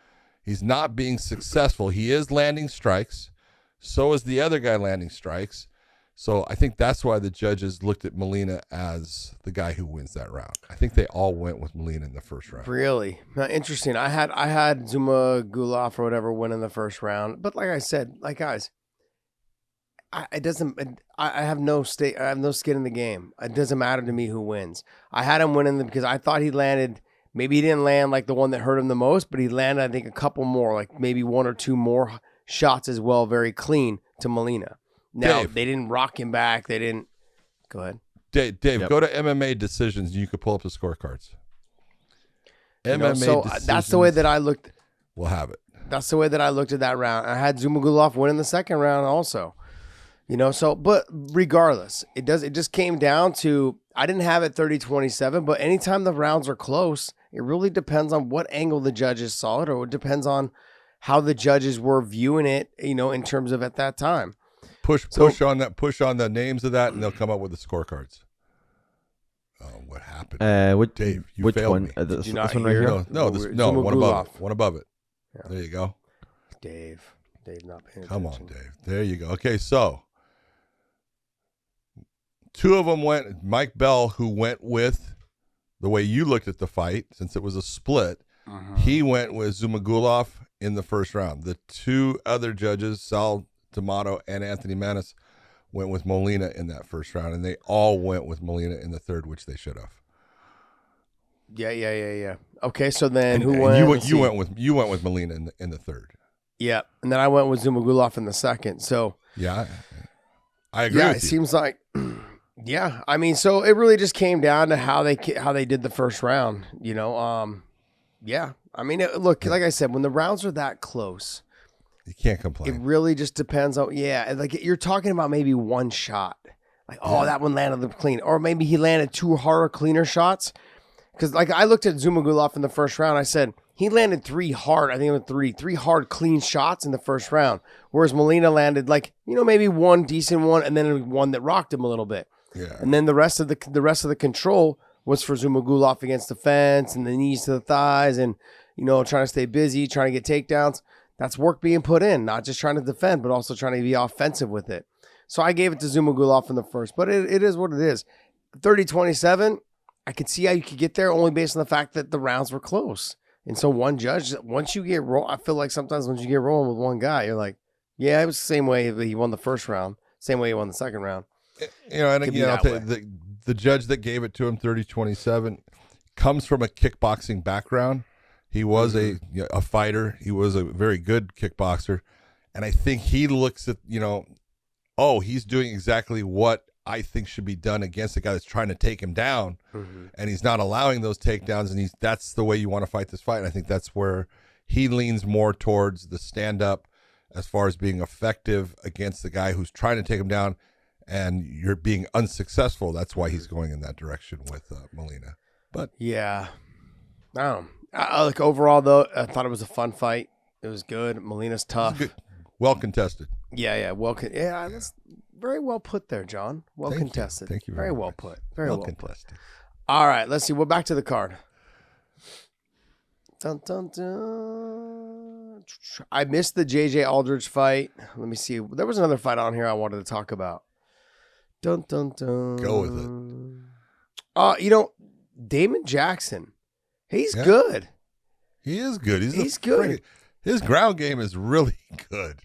He's not being successful. He is landing strikes. So is the other guy landing strikes. So I think that's why the judges looked at Molina as the guy who wins that round. I think they all went with Molina in the first round. Really? Interesting. I had Zuma Gulov or whatever win in the first round. But like I said, guys, I have no skin in the game. It doesn't matter to me who wins. I had him winning because I thought he landed. Maybe he didn't land like the one that hurt him the most, but he landed, I think, a couple more, like maybe one or two more shots as well, very clean to Molina. Now, Dave, they didn't rock him back. They didn't. Go ahead. Dave, yep. Go to MMA decisions, and you could pull up the scorecards. Decisions, that's the way that I looked. We'll have it. That's the way that I looked at that round. I had Zumagulov winning the second round also. But regardless, it just came down to, I didn't have it 30-27, but anytime the rounds are close, it really depends on what angle the judges saw it, or it depends on how the judges were viewing it, in terms of at that time. Push on the names of that, and they'll come up with the scorecards. Oh, what happened? Dave, you which failed one? me. This one right here? No, one above it. One above it. Yeah. There you go. Dave not paying attention. Come on, Dave. There you go. Okay, so two of them went, Mike Bell, who went with the way you looked at the fight, since it was a split, he went with Zumagulov in the first round. The two other judges, Sal D'Amato and Anthony Manis, went with Molina in that first round, and they all went with Molina in the third, which they should have. Yeah. Okay, so then You went with Molina in the third. Yeah, and then I went with Zumagulov in the second. So yeah, I agree. Yeah, with it you. seems like. Yeah, I mean, so it really just came down to how they did the first round. Yeah, I mean, look, like I said, when the rounds are that close, you can't complain. It really just depends on, like you're talking about maybe one shot, like that one landed clean, or maybe he landed two harder, cleaner shots. Because like I looked at Zumagulov in the first round, I said he landed three hard hard clean shots in the first round, whereas Molina landed like maybe one decent one and then one that rocked him a little bit. Yeah. And then the rest of the control was for Zumagulov against the fence and the knees to the thighs and trying to stay busy, trying to get takedowns. That's work being put in, not just trying to defend, but also trying to be offensive with it. So I gave it to Zumagulov in the first, but it is what it is. 30-27. I could see how you could get there only based on the fact that the rounds were close. And so one judge, once you get I feel like sometimes once you get rolling with one guy, you're like, yeah, it was the same way he won the first round, same way he won the second round. And again, I'll tell you, the judge that gave it to him 30-27 comes from a kickboxing background. He was a fighter. He was a very good kickboxer. And I think he looks at, he's doing exactly what I think should be done against a guy that's trying to take him down, and he's not allowing those takedowns, and that's the way you want to fight this fight. And I think that's where he leans more towards the stand-up as far as being effective against the guy who's trying to take him down, and you're being unsuccessful. That's why he's going in that direction with Molina. But yeah, I don't know. Like overall, though, I thought it was a fun fight. It was good. Molina's tough. Good. Well contested. Yeah. That's very well put there, John. Well contested. Thank you very well much. put. Very well contested. Put. All right, let's see. We're back to the card. Dun, dun, dun. I missed the JJ Aldridge fight. Let me see. There was another fight on here I wanted to talk about. Dun, dun, dun. Go with it. Damon Jackson. He's good. He is good. He's good. His ground game is really good.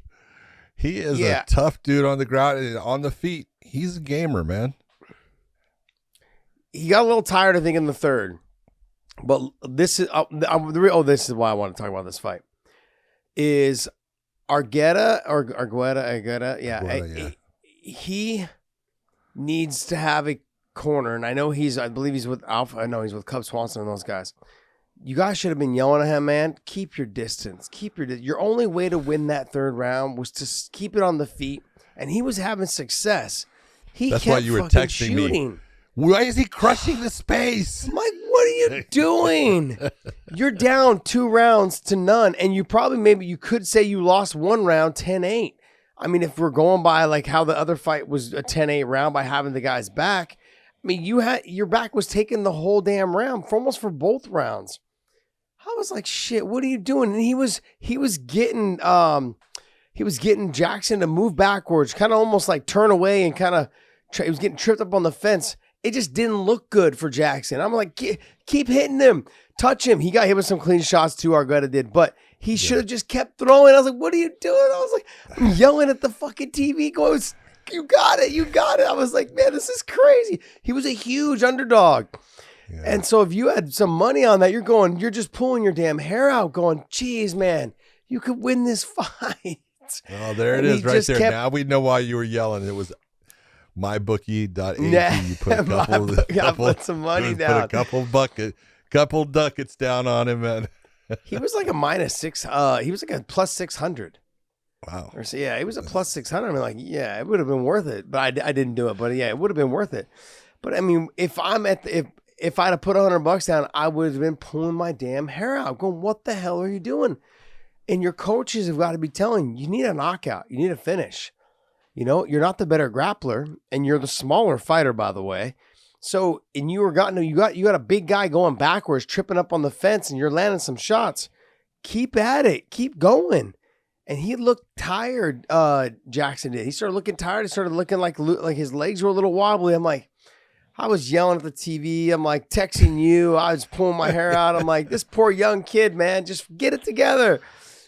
He is a tough dude on the ground and on the feet. He's a gamer, man. He got a little tired, I think, in the third. But this is this is why I want to talk about this fight. Is Argueta. Yeah. He needs to have a corner, and I believe he's with Alpha. I know he's with Cub Swanson and those guys. You guys should have been yelling at him, man. Keep your distance. Your only way to win that third round was to keep it on the feet, and he was having success. That's why you were texting shooting. Me. Why is he crushing the space? Mike, what are you doing? You're down 2 rounds to none, and you could say you lost 1 round 10-8. I mean, if we're going by like how the other fight was a 10-8 round by having the guy's back, I mean, your back was taking the whole damn round for both rounds. I was like, shit, what are you doing? And he was getting Jackson to move backwards, kind of almost like turn away and kind of he was getting tripped up on the fence. It just didn't look good for Jackson. I'm like, keep hitting him, touch him. He got hit with some clean shots too. Argueta did, but he should have just kept throwing. I was like, what are you doing? I was like, I'm yelling at the fucking TV, going, you got it. I was like, man, this is crazy. He was a huge underdog. Yeah. And so if you had some money on that, you're just pulling your damn hair out going, geez, man, you could win this fight. Oh, there it is right there. Now we know why you were yelling. It was mybookie.ag. You put I put some money down. Put a couple ducats down on him, man. He was like a -6. He was like a +600. Wow. Yeah, he was a +600. I mean, like, yeah, it would have been worth it, but I didn't do it. But yeah, it would have been worth it. But I mean, if I'd have put $100 down, I would have been pulling my damn hair out, going, what the hell are you doing? And your coaches have got to be telling you need a knockout. You need a finish. You're not the better grappler, and you're the smaller fighter, by the way. So, and you got a big guy going backwards, tripping up on the fence, and you're landing some shots. Keep at it. Keep going. And he looked tired, Jackson did. He started looking tired. He started looking like his legs were a little wobbly. I'm like, I was yelling at the TV. I'm like texting you. I was pulling my hair out. I'm like, this poor young kid, man, just get it together.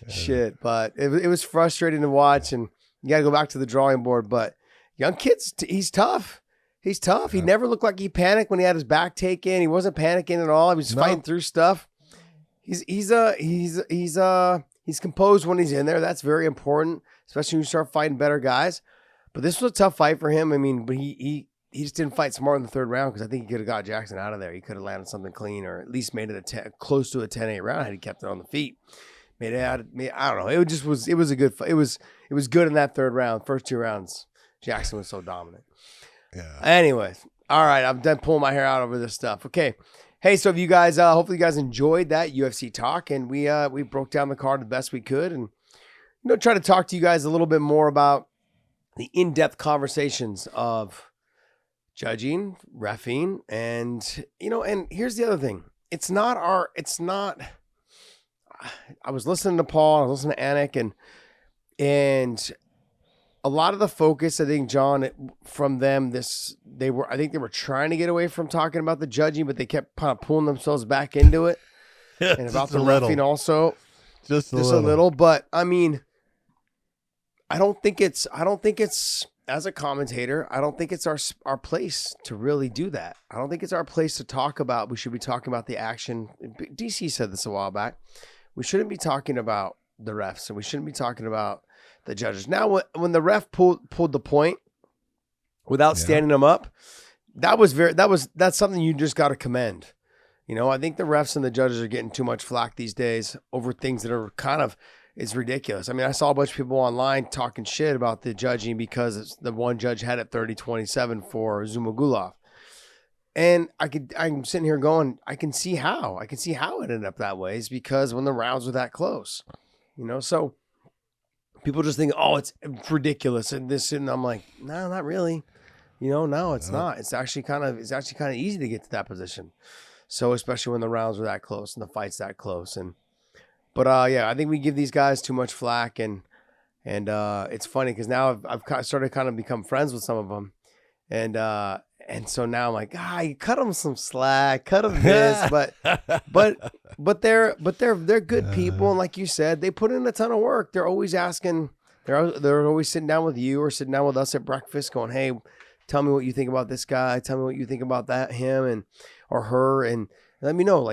Shit. But it was frustrating to watch, and you got to go back to the drawing board. But young kid's, he's tough. He's tough. Yeah. He never looked like he panicked when he had his back taken. He wasn't panicking at all. He was fighting through stuff. He's composed when he's in there. That's very important, especially when you start fighting better guys. But this was a tough fight for him. I mean, but he just didn't fight smart in the third round, because I think he could have got Jackson out of there. He could have landed something clean, or at least made it close to a 10-8 round had he kept it on the feet. I don't know. It was a good fight. It was good in that third round. First 2 rounds, Jackson was so dominant. Yeah. Anyways, all right, I'm done pulling my hair out over this stuff. Okay, Hey, so if you guys, hopefully you guys enjoyed that UFC talk, and we broke down the card the best we could, and try to talk to you guys a little bit more about the in-depth conversations of judging, reffing, and and here's the other thing. I was listening to Paul, I was listening to Anik, and a lot of the focus, I think, John, from them, I think they were trying to get away from talking about the judging, but they kept kind of pulling themselves back into it. And about the reffing also. Just a little. But I mean, I don't think it's as a commentator, I don't think it's our place to really do that. I don't think it's our place to talk about. We should be talking about the action. DC said this a while back. We shouldn't be talking about the refs, and we shouldn't be talking about the judges. Now, when the ref pulled the point without standing them up, that's something you just got to commend. I think the refs and the judges are getting too much flack these days over things that are it's ridiculous. I mean, I saw a bunch of people online talking shit about the judging because the one judge had it 30-27 for Zumagulov. And I'm sitting here going, I can see how it ended up that way, is because when the rounds were that close, so people just think, oh, it's ridiculous and this, and I'm like, no, not really. No, it's not. It's actually kind of easy to get to that position. So especially when the rounds are that close and the fight's that close, but I think we give these guys too much flack, and it's funny because now I've started to kind of become friends with some of them, and so now I'm like, you cut them some slack, cut them this, but they're good people, and like you said, they put in a ton of work. They're always asking, they're always sitting down with you or sitting down with us at breakfast, going, hey, tell me what you think about this guy, tell me what you think about him or her, and let me know,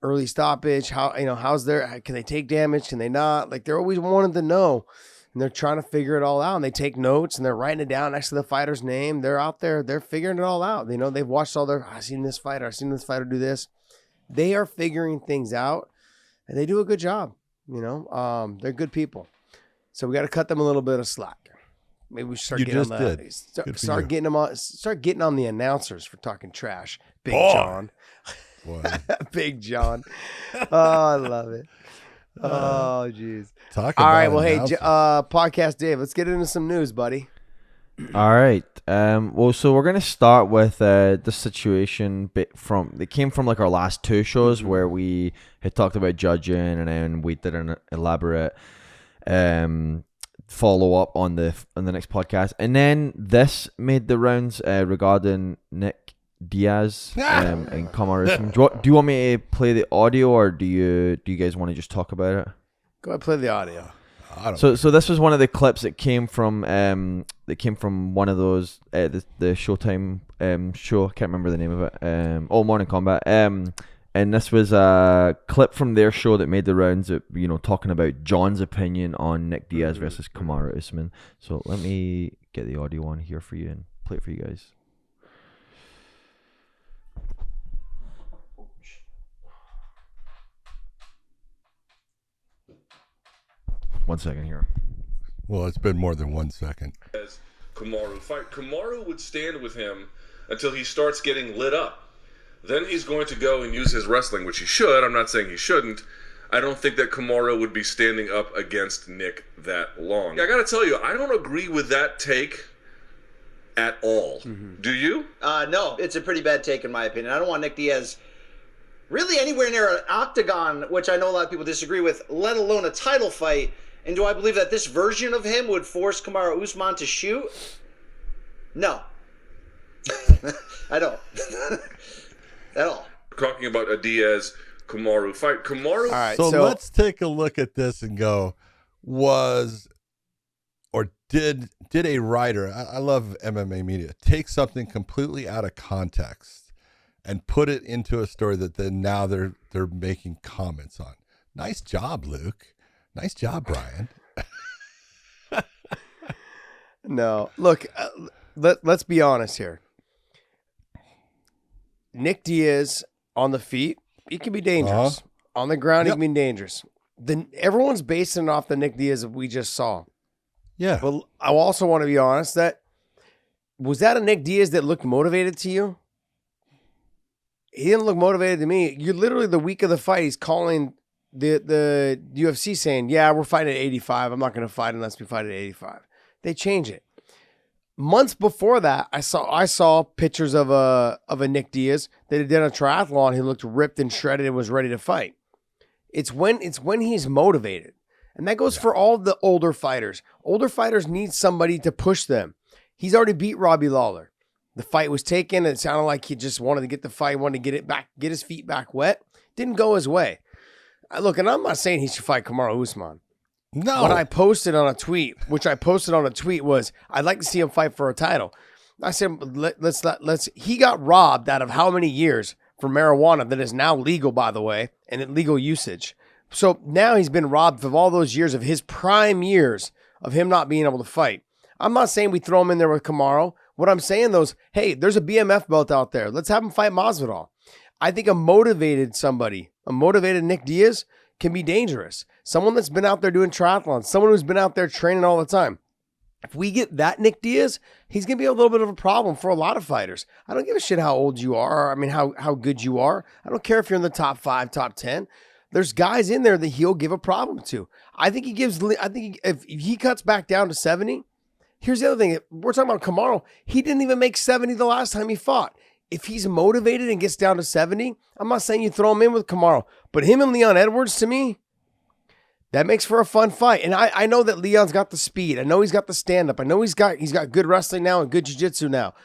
early stoppage, how's can they take damage, can they not? Like, they're always wanting to know. And they're trying to figure it all out, and they take notes and they're writing it down next to the fighter's name. They're out there, they're figuring it all out. They've watched I've seen this fighter do this. They are figuring things out, and they do a good job. They're good people. So we got to cut them a little bit of slack. Maybe we should start getting on the announcers for talking trash. John. Big John. Oh, I love it. Oh, jeez. All right. Well, hey, Podcast Dave, let's get into some news, buddy. All right. Well, so we're gonna start with the situation that came from our last two shows where we had talked about judging, and then we did an elaborate follow up on the next podcast, and then this made the rounds regarding Nick Diaz and Kamaru Usman. Do you want me to play the audio, or do you guys want to just talk about it? Go ahead, play the audio. So this was one of the clips that came from one of those the Showtime show. I can't remember the name of it. Morning Combat. And this was a clip from their show that made the rounds, talking about John's opinion on Nick Diaz versus Kamaru Usman. So let me get the audio on here for you and play it for you guys. 1 second here. Well, it's been more than 1 second. As Kamaru fight, Kamaru would stand with him until he starts getting lit up. Then he's going to go and use his wrestling, which he should. I'm not saying he shouldn't. I don't think that Kamaru would be standing up against Nick that long. I got to tell you, I don't agree with that take at all. Mm-hmm. Do you? No, it's a pretty bad take in my opinion. I don't want Nick Diaz really anywhere near an octagon, which I know a lot of people disagree with, let alone a title fight. And do I believe that this version of him would force Kamaru Usman to shoot? No. I don't. At all. Talking about a Diaz-Kamaru fight. Kamaru... All right, so let's take a look at this and go, did a writer, I love MMA media, take something completely out of context and put it into a story that then now they're making comments on? Nice job, Luke. Nice job, Brian. No, look, let's be honest here. Nick Diaz on the feet, he can be dangerous. On the ground, he can be dangerous. Everyone's basing it off the Nick Diaz that we just saw. Yeah. But I also want to be honest, was that a Nick Diaz that looked motivated to you? he didn't look motivated to me. You're literally the week of the fight. He's calling the UFC saying, yeah, we're fighting at 85. I'm not going to fight unless we fight at 85. They change it. Months before that, I saw pictures of a Nick Diaz that had done a triathlon. He looked ripped and shredded and was ready to fight. It's when he's motivated. And that goes for all the older fighters. Older fighters need somebody to push them. He's already beat Robbie Lawler. The fight was taken. It sounded like he just wanted to get the fight, wanted to get it back, get his feet back wet. Didn't go his way. Look, and I'm not saying he should fight Kamaru Usman. No. What I posted on a tweet, was I'd like to see him fight for a title. I said, let's. He got robbed out of how many years for marijuana that is now legal, by the way, and illegal usage. So now he's been robbed of all those years of his prime years of him not being able to fight. I'm not saying we throw him in there with Kamaru. What I'm saying though is, hey, there's a BMF belt out there. Let's have him fight Masvidal. I think a motivated Nick Diaz can be dangerous. Someone that's been out there doing triathlons, someone who's been out there training all the time. If we get that Nick Diaz, he's going to be a little bit of a problem for a lot of fighters. I don't give a shit how old you are. I mean, how good you are. I don't care if you're in the top 5, top 10. There's guys in there that he'll give a problem to. If he cuts back down to 70, here's the other thing. We're talking about Kamaru. He didn't even make 70 the last time he fought. If he's motivated and gets down to 70, I'm not saying you throw him in with Kamaru, but him and Leon Edwards, to me, that makes for a fun fight. And I know that Leon's got the speed. I know he's got the stand-up. I know he's got good wrestling now and good jiu-jitsu now.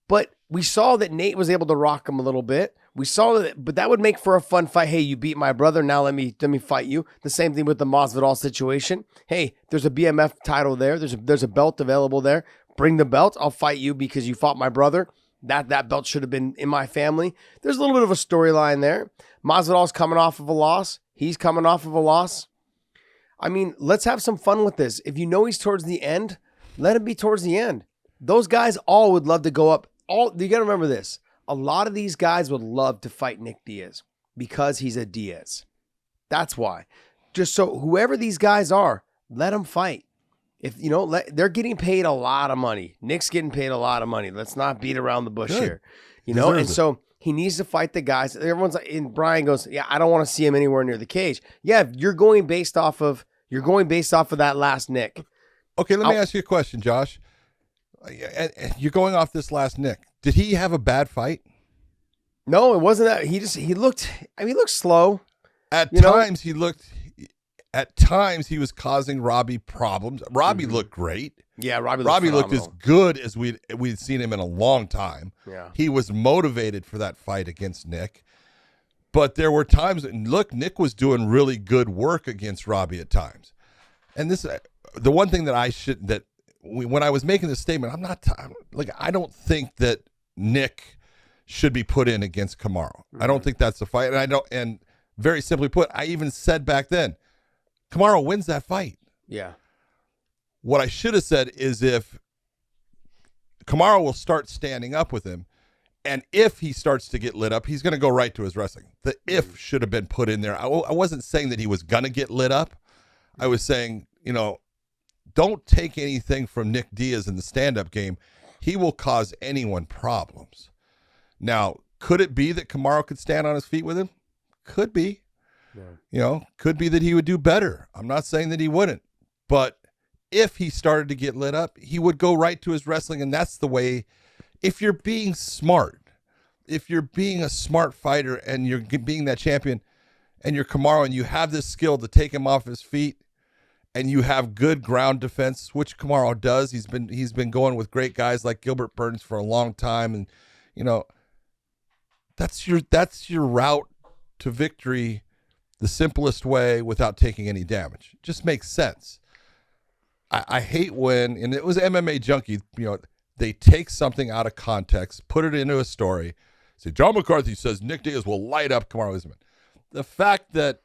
But we saw that Nate was able to rock him a little bit. We saw that, but that would make for a fun fight. Hey, you beat my brother. Now let me fight you. The same thing with the Masvidal situation. Hey, there's a BMF title there. There's a belt available there. Bring the belt. I'll fight you because you fought my brother. That belt should have been in my family. There's a little bit of a storyline there. Masvidal's coming off of a loss. He's coming off of a loss. I mean, let's have some fun with this. If you know he's towards the end, let him be towards the end. Those guys all would love to go up. You got to remember this. A lot of these guys would love to fight Nick Diaz because he's a Diaz. That's why. Just so whoever these guys are, let them fight. If they're getting paid a lot of money. Nick's getting paid a lot of money. Let's not beat around the bush here. So he needs to fight the guys. Everyone's like, and Brian goes, yeah, I don't want to see him anywhere near the cage. Yeah, you're going based off of that last Nick. Okay, let me ask you a question, Josh. You're going off this last Nick. Did he have a bad fight? No, it wasn't that. He looked slow. At times he was causing Robbie problems. Robbie looked great. Yeah, Robbie looked as good as we'd seen him in a long time. Yeah. He was motivated for that fight against Nick. But there were times, and look, Nick was doing really good work against Robbie at times. And this, the one thing that when I was making this statement, I don't think that Nick should be put in against Kamaru. I don't think that's the fight. And very simply put, I even said back then, Kamaru wins that fight. Yeah. What I should have said is if Kamaru will start standing up with him, and if he starts to get lit up, he's going to go right to his wrestling. The if should have been put in there. I wasn't saying that he was going to get lit up. I was saying, don't take anything from Nick Diaz in the stand-up game. He will cause anyone problems. Now, could it be that Kamaru could stand on his feet with him? Could be. Yeah. Could be that he would do better. I'm not saying that he wouldn't. But if he started to get lit up, he would go right to his wrestling, and that's the way. If you're being smart, if you're being a smart fighter and you're being that champion and you're Kamaru and you have this skill to take him off his feet and you have good ground defense, which Kamaru does. He's been going with great guys like Gilbert Burns for a long time. And, that's your route to victory the simplest way without taking any damage. It just makes sense. I hate when, and it was MMA Junkie, they take something out of context, put it into a story, say, John McCarthy says Nick Diaz will light up Kamaru Usman. The fact that,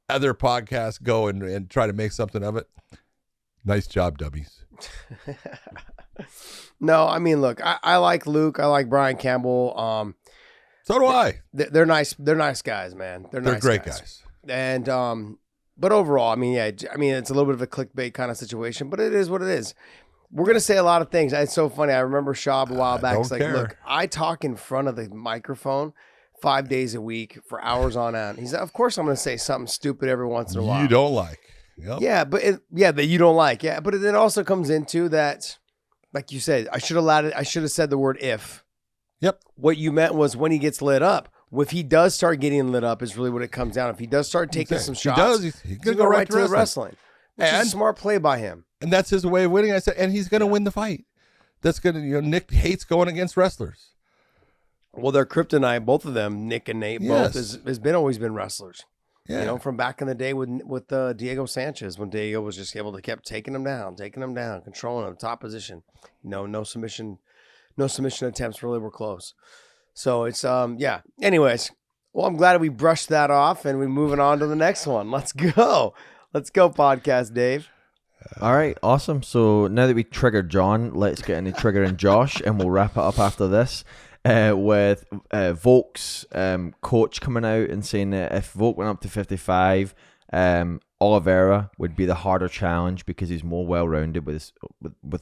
other podcasts go and try to make something of it, nice job, Dubbies. No, I mean, look, I like Luke. I like Brian Campbell. So do I. They're nice. They're nice guys, man. They're nice great guys. And, but overall, it's a little bit of a clickbait kind of situation, but it is what it is. we're going to say a lot of things. It's so funny. I remember Shab a while back. It's like, care. look, I talk in front of the microphone 5 days a week for hours on end. He's like, of course I'm going to say something stupid every once in a while. You don't like. Yep. Yeah, but that you don't like. Yeah, but it also comes into that, like you said, I should have said the word if. Yep. What you meant was when he gets lit up. If he does start getting lit up is really what it comes down. If he does start taking some shots, he's he's going going to go right to the wrestling. Which is a smart play by him. And that's his way of winning. I said, and he's going to win the fight. That's going to, Nick hates going against wrestlers. Well, they're kryptonite, both of them, Nick and Nate, both has always been wrestlers. Yeah. From back in the day with Diego Sanchez, when Diego was just able to kept taking him down, controlling him, top position. No submission attempts really were close. So it's Anyways, well, I'm glad we brushed that off and we're moving on to the next one. Let's go, podcast Dave. All right, awesome. So now that we triggered John, let's get into triggering Josh, and we'll wrap it up after this with Volk's coach coming out and saying that if Volk went up to 55, Oliveira would be the harder challenge because he's more well-rounded with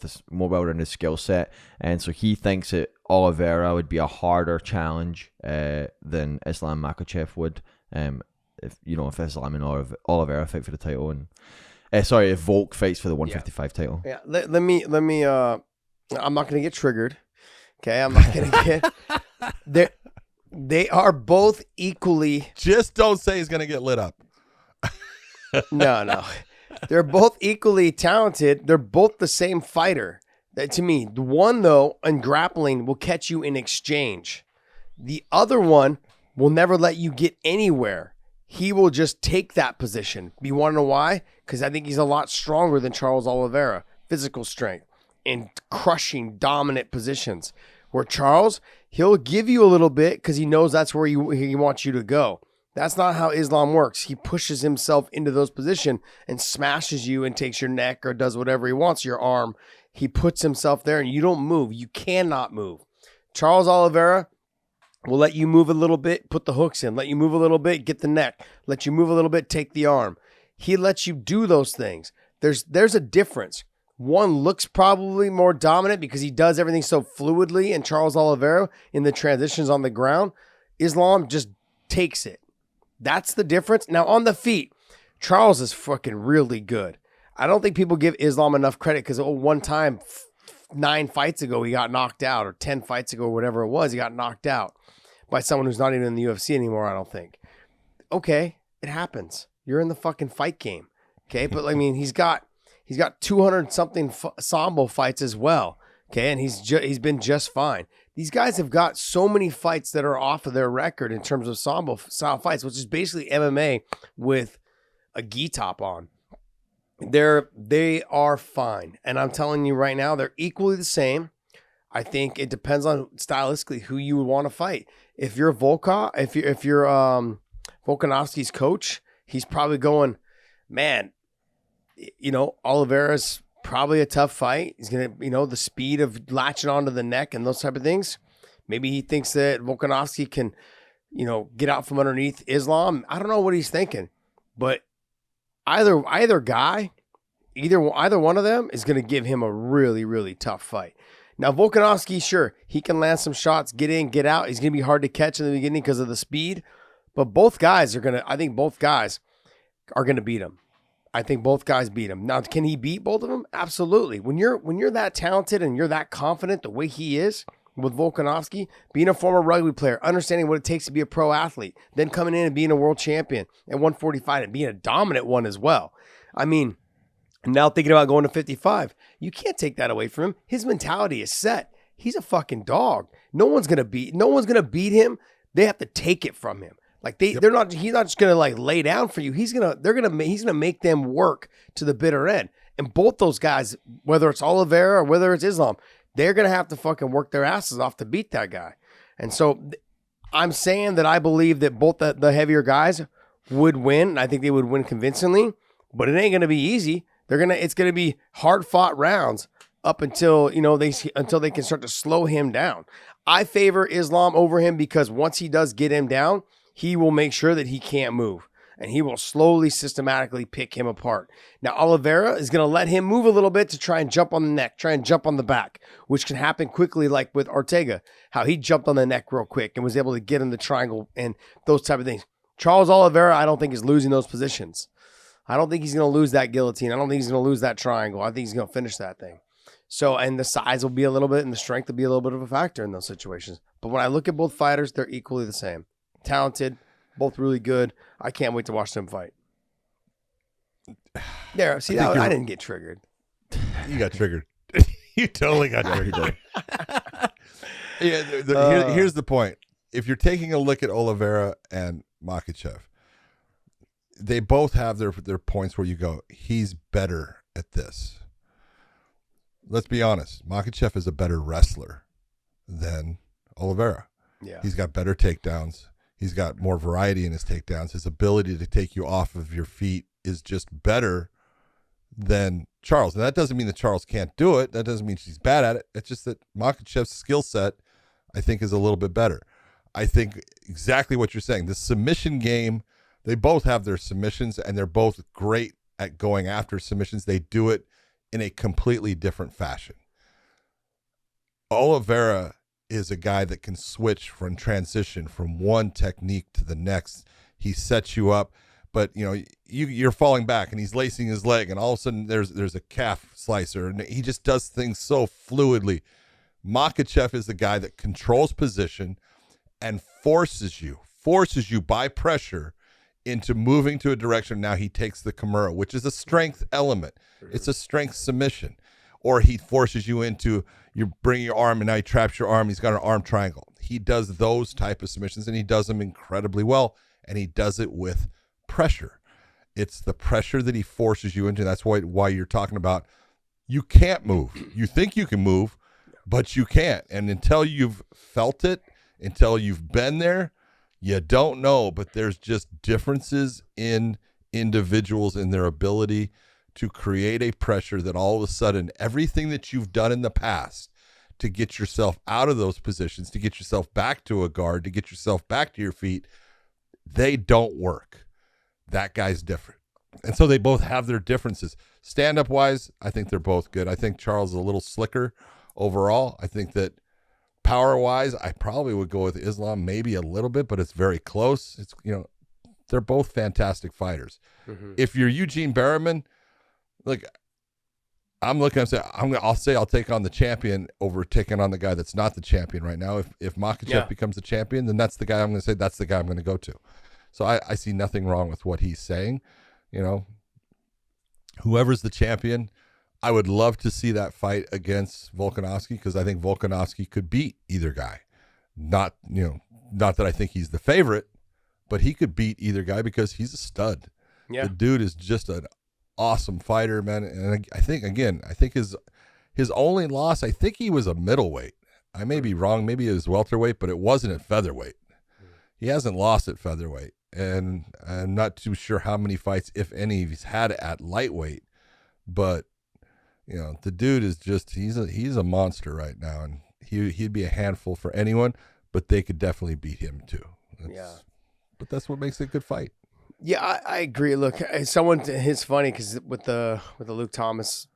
this more well-rounded skill set, and so he thinks that Oliveira would be a harder challenge than Islam Makhachev would. If Islam and Oliveira fight for the title, and if Volk fights for the 155 title. Yeah, let me. I'm not gonna get triggered. Okay, I'm not gonna get. They are both equally. Just don't say he's gonna get lit up. No. They're both equally talented. They're both the same fighter. To me, the one, though, in grappling will catch you in exchange. The other one will never let you get anywhere. He will just take that position. You want to know why? Because I think he's a lot stronger than Charles Oliveira. Physical strength and crushing dominant positions. Where Charles, he'll give you a little bit because he knows that's where he wants you to go. That's not how Islam works. He pushes himself into those positions and smashes you and takes your neck or does whatever he wants, your arm. He puts himself there and you don't move. You cannot move. Charles Oliveira will let you move a little bit, put the hooks in. Let you move a little bit, get the neck. Let you move a little bit, take the arm. He lets you do those things. There's a difference. One looks probably more dominant because he does everything so fluidly, and Charles Oliveira in the transitions on the ground, Islam just takes it. That's the difference. Now, on the feet, Charles is fucking really good. I don't think people give Islam enough credit because one time, 9 fights ago, he got knocked out, or 10 fights ago, whatever it was, he got knocked out by someone who's not even in the UFC anymore, I don't think. Okay, it happens. You're in the fucking fight game. Okay, but I mean, he's got 200-something Sambo fights as well. Okay, and he's been just fine. These guys have got so many fights that are off of their record in terms of Sambo style fights, which is basically MMA with a gi top on. They are fine, and I'm telling you right now, they're equally the same. I think it depends on stylistically who you would want to fight. If you're Volkov, if you're Volkanovski's coach, he's probably going, man. Oliveira's probably a tough fight. He's going to, the speed of latching onto the neck and those type of things. Maybe he thinks that Volkanovski can, get out from underneath Islam. I don't know what he's thinking, but either guy, either one of them is going to give him a really, really tough fight. Now, Volkanovski, sure, he can land some shots, get in, get out. He's going to be hard to catch in the beginning because of the speed, but both guys are going to beat him. I think both guys beat him. Now, can he beat both of them? Absolutely. When you're that talented and you're that confident the way he is with Volkanovski, being a former rugby player, understanding what it takes to be a pro athlete, then coming in and being a world champion at 145 and being a dominant one as well. I mean, now thinking about going to 55, you can't take that away from him. His mentality is set. He's a fucking dog. No one's gonna beat him. They have to take it from him. Like they're not. He's not just gonna lay down for you. He's gonna make them work to the bitter end. And both those guys, whether it's Oliveira or whether it's Islam, they're gonna have to fucking work their asses off to beat that guy. And so, I'm saying that I believe that both the heavier guys would win. And I think they would win convincingly, but it ain't gonna be easy. It's gonna be hard fought rounds up until they can start to slow him down. I favor Islam over him because once he does get him down, he will make sure that he can't move. and he will slowly, systematically pick him apart. Now, Oliveira is going to let him move a little bit to try and jump on the neck, try and jump on the back, which can happen quickly, like with Ortega, how he jumped on the neck real quick and was able to get in the triangle and those type of things. Charles Oliveira, I don't think is losing those positions. I don't think he's going to lose that guillotine. I don't think he's going to lose that triangle. I think he's going to finish that thing. So, and the size will be a little bit, and the strength will be a little bit of a factor in those situations. But when I look at both fighters, they're equally the same. Talented, both really good. I can't wait to watch them fight. There, see, I didn't get triggered. You got triggered. You totally got triggered. Here's the point. If you're taking a look at Oliveira and Makhachev, they both have their points where you go, he's better at this. Let's be honest. Makhachev is a better wrestler than Oliveira. Yeah. He's got better takedowns. He's got more variety in his takedowns. His ability to take you off of your feet is just better than Charles. And that doesn't mean that Charles can't do it. That doesn't mean she's bad at it. It's just that Makhachev's skill set, I think, is a little bit better. I think exactly what you're saying. The submission game, they both have their submissions, and they're both great at going after submissions. They do it in a completely different fashion. Oliveira is a guy that can switch from transition from one technique to the next. He sets you up, but you're falling back and he's lacing his leg, and all of a sudden there's a calf slicer, and he just does things so fluidly. Makhachev is the guy that controls position and forces you by pressure into moving to a direction. Now he takes the Kamaru, which is a strength element. It's a strength submission. Or he forces you into, you bring your arm and now he traps your arm. He's got an arm triangle. He does those type of submissions, and he does them incredibly well, and he does it with pressure. It's the pressure that he forces you into. That's why you're talking about you can't move. You think you can move, but you can't. And until you've felt it, until you've been there, you don't know. But there's just differences in individuals in their ability to create a pressure that all of a sudden everything that you've done in the past to get yourself out of those positions, to get yourself back to a guard, to get yourself back to your feet, they don't work. That guy's different. And so they both have their differences. Stand-up wise, I think they're both good. I think Charles is a little slicker overall. I think that power wise, I probably would go with Islam maybe a little bit, but it's very close. It's, they're both fantastic fighters. Mm-hmm. If you're Eugene Berriman, look, I'm looking at I'll say I'll take on the champion over taking on the guy that's not the champion right now. If Makhachev becomes the champion, then that's the guy I'm going to say that's the guy I'm going to go to. So I see nothing wrong with what he's saying. Whoever's the champion, I would love to see that fight against Volkanovski, because I think Volkanovski could beat either guy. Not that I think he's the favorite, but he could beat either guy because he's a stud. Yeah. The dude is just an awesome fighter, man. And I think his only loss, I think he was a middleweight. I may be wrong. Maybe it was welterweight, but it wasn't at featherweight. He hasn't lost at featherweight. And I'm not too sure how many fights, if any, he's had at lightweight. But, the dude is just, he's a monster right now. And he'd be a handful for anyone, but they could definitely beat him too. But that's what makes it a good fight. Yeah, I agree. Look, it's funny because with the Luke Thomas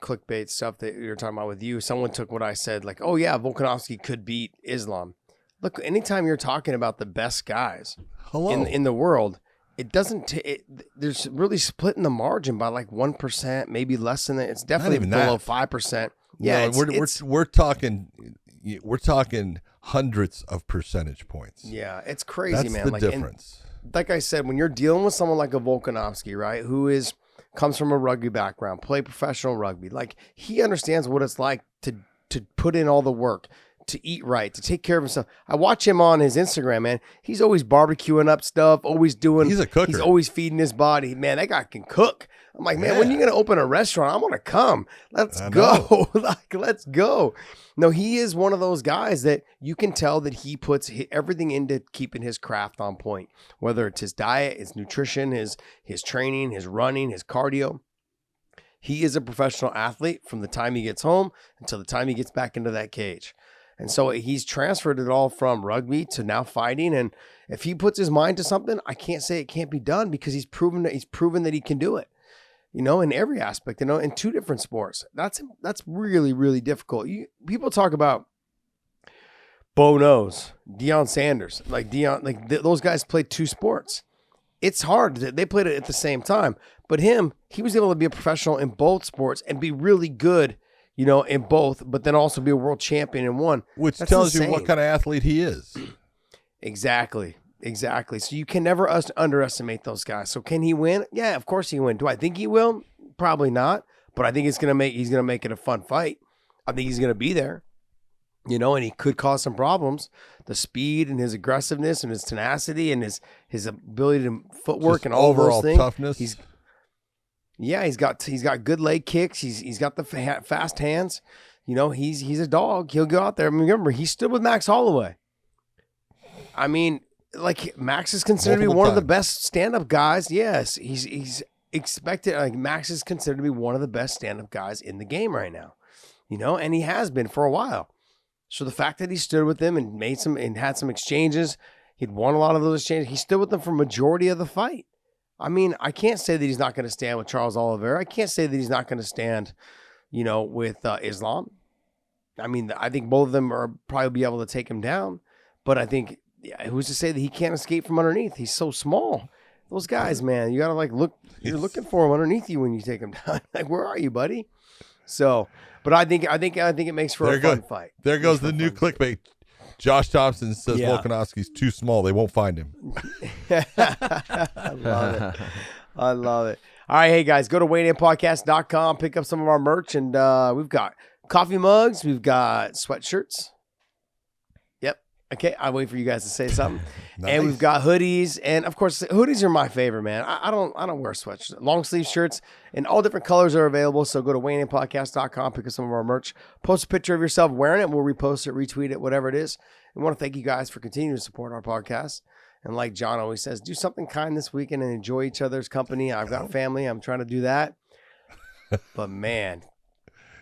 clickbait stuff that you were talking about with you, someone took what I said like, oh yeah, Volkanovski could beat Islam. Look, anytime you're talking about the best guys in the world, it doesn't. There's really splitting the margin by like 1%, maybe less than that. It's definitely below 5%. Yeah, no, we're talking hundreds of percentage points. Yeah, it's crazy, That's man. The difference. Like I said, when you're dealing with someone like a Volkanovski, right, who comes from a rugby background, play professional rugby, like he understands what it's like to put in all the work, to eat right, to take care of himself. I watch him on his Instagram, man. He's always barbecuing up stuff, always doing. He's a cooker. He's always feeding his body. Man, that guy can cook. I'm like, man, when are you going to open a restaurant? I want to come. Let's go. Let's go. No, he is one of those guys that you can tell that he puts everything into keeping his craft on point, whether it's his diet, his nutrition, his training, his running, his cardio. He is a professional athlete from the time he gets home until the time he gets back into that cage. And so he's transferred it all from rugby to now fighting. And if he puts his mind to something, I can't say it can't be done, because he's proven that he can do it, in every aspect, in 2 different sports. That's really, really difficult. People talk about Bo Knows, Deion Sanders, those guys played 2 sports. It's hard. They played it at the same time. But he was able to be a professional in both sports and be really good, in both, but then also be a world champion in one. Which tells you what kind of athlete he is. Exactly. So you can never underestimate those guys. So can he win? Yeah, of course he can win. Do I think he will? Probably not. But I think he's gonna make it a fun fight. I think he's gonna be there. And he could cause some problems. The speed and his aggressiveness and his tenacity and his ability to footwork and all overall those things. Toughness. He's got good leg kicks. He's got the fast hands. He's a dog. He'll go out there. I mean, remember, he stood with Max Holloway. I mean, Max is considered to be one of the best stand-up guys. Yes, he's expected. Max is considered to be one of the best stand-up guys in the game right now. And he has been for a while. So the fact that he stood with him and had some exchanges, he'd won a lot of those exchanges. He stood with them for majority of the fight. I mean, I can't say that he's not going to stand with Charles Oliveira. I can't say that he's not going to stand, with Islam. I mean, I think both of them are probably be able to take him down. But I think, who's to say that he can't escape from underneath? He's so small. Those guys, man, you got to look. You're looking for him underneath you when you take him down. Where are you, buddy? So, but I think it makes for a fun fight. There goes the new clickbait. Josh Thompson says Volkanovski's too small. They won't find him. I love it. All right, hey guys, go to weighinpodcast.com, pick up some of our merch, and we've got coffee mugs, we've got sweatshirts. Yep. Okay, I'll wait for you guys to say something. Nice. And we've got hoodies, and of course, hoodies are my favorite, man. I don't wear sweatshirts. Long sleeve shirts and all different colors are available. So go to weighinpodcast.com, pick up some of our merch, post a picture of yourself wearing it. We'll repost it, retweet it, whatever it is. And want to thank you guys for continuing to support our podcast. And like John always says, do something kind this weekend and enjoy each other's company. I've got family. I'm trying to do that. But man,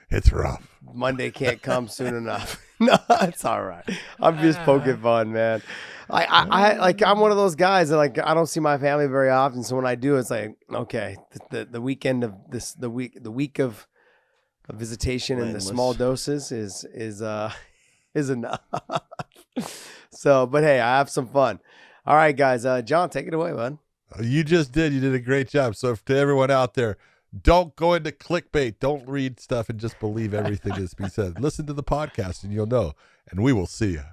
it's rough. Monday can't come soon enough. No, it's all right. I'm just poking fun, man. I'm one of those guys that I don't see my family very often. So when I do, it's okay, the weekend of this, the week of visitation and the small doses is enough. So, but hey, I have some fun. All right, guys. John, take it away, bud. You just did. You did a great job. So to everyone out there, don't go into clickbait. Don't read stuff and just believe everything that's being said. Listen to the podcast and you'll know. And we will see you.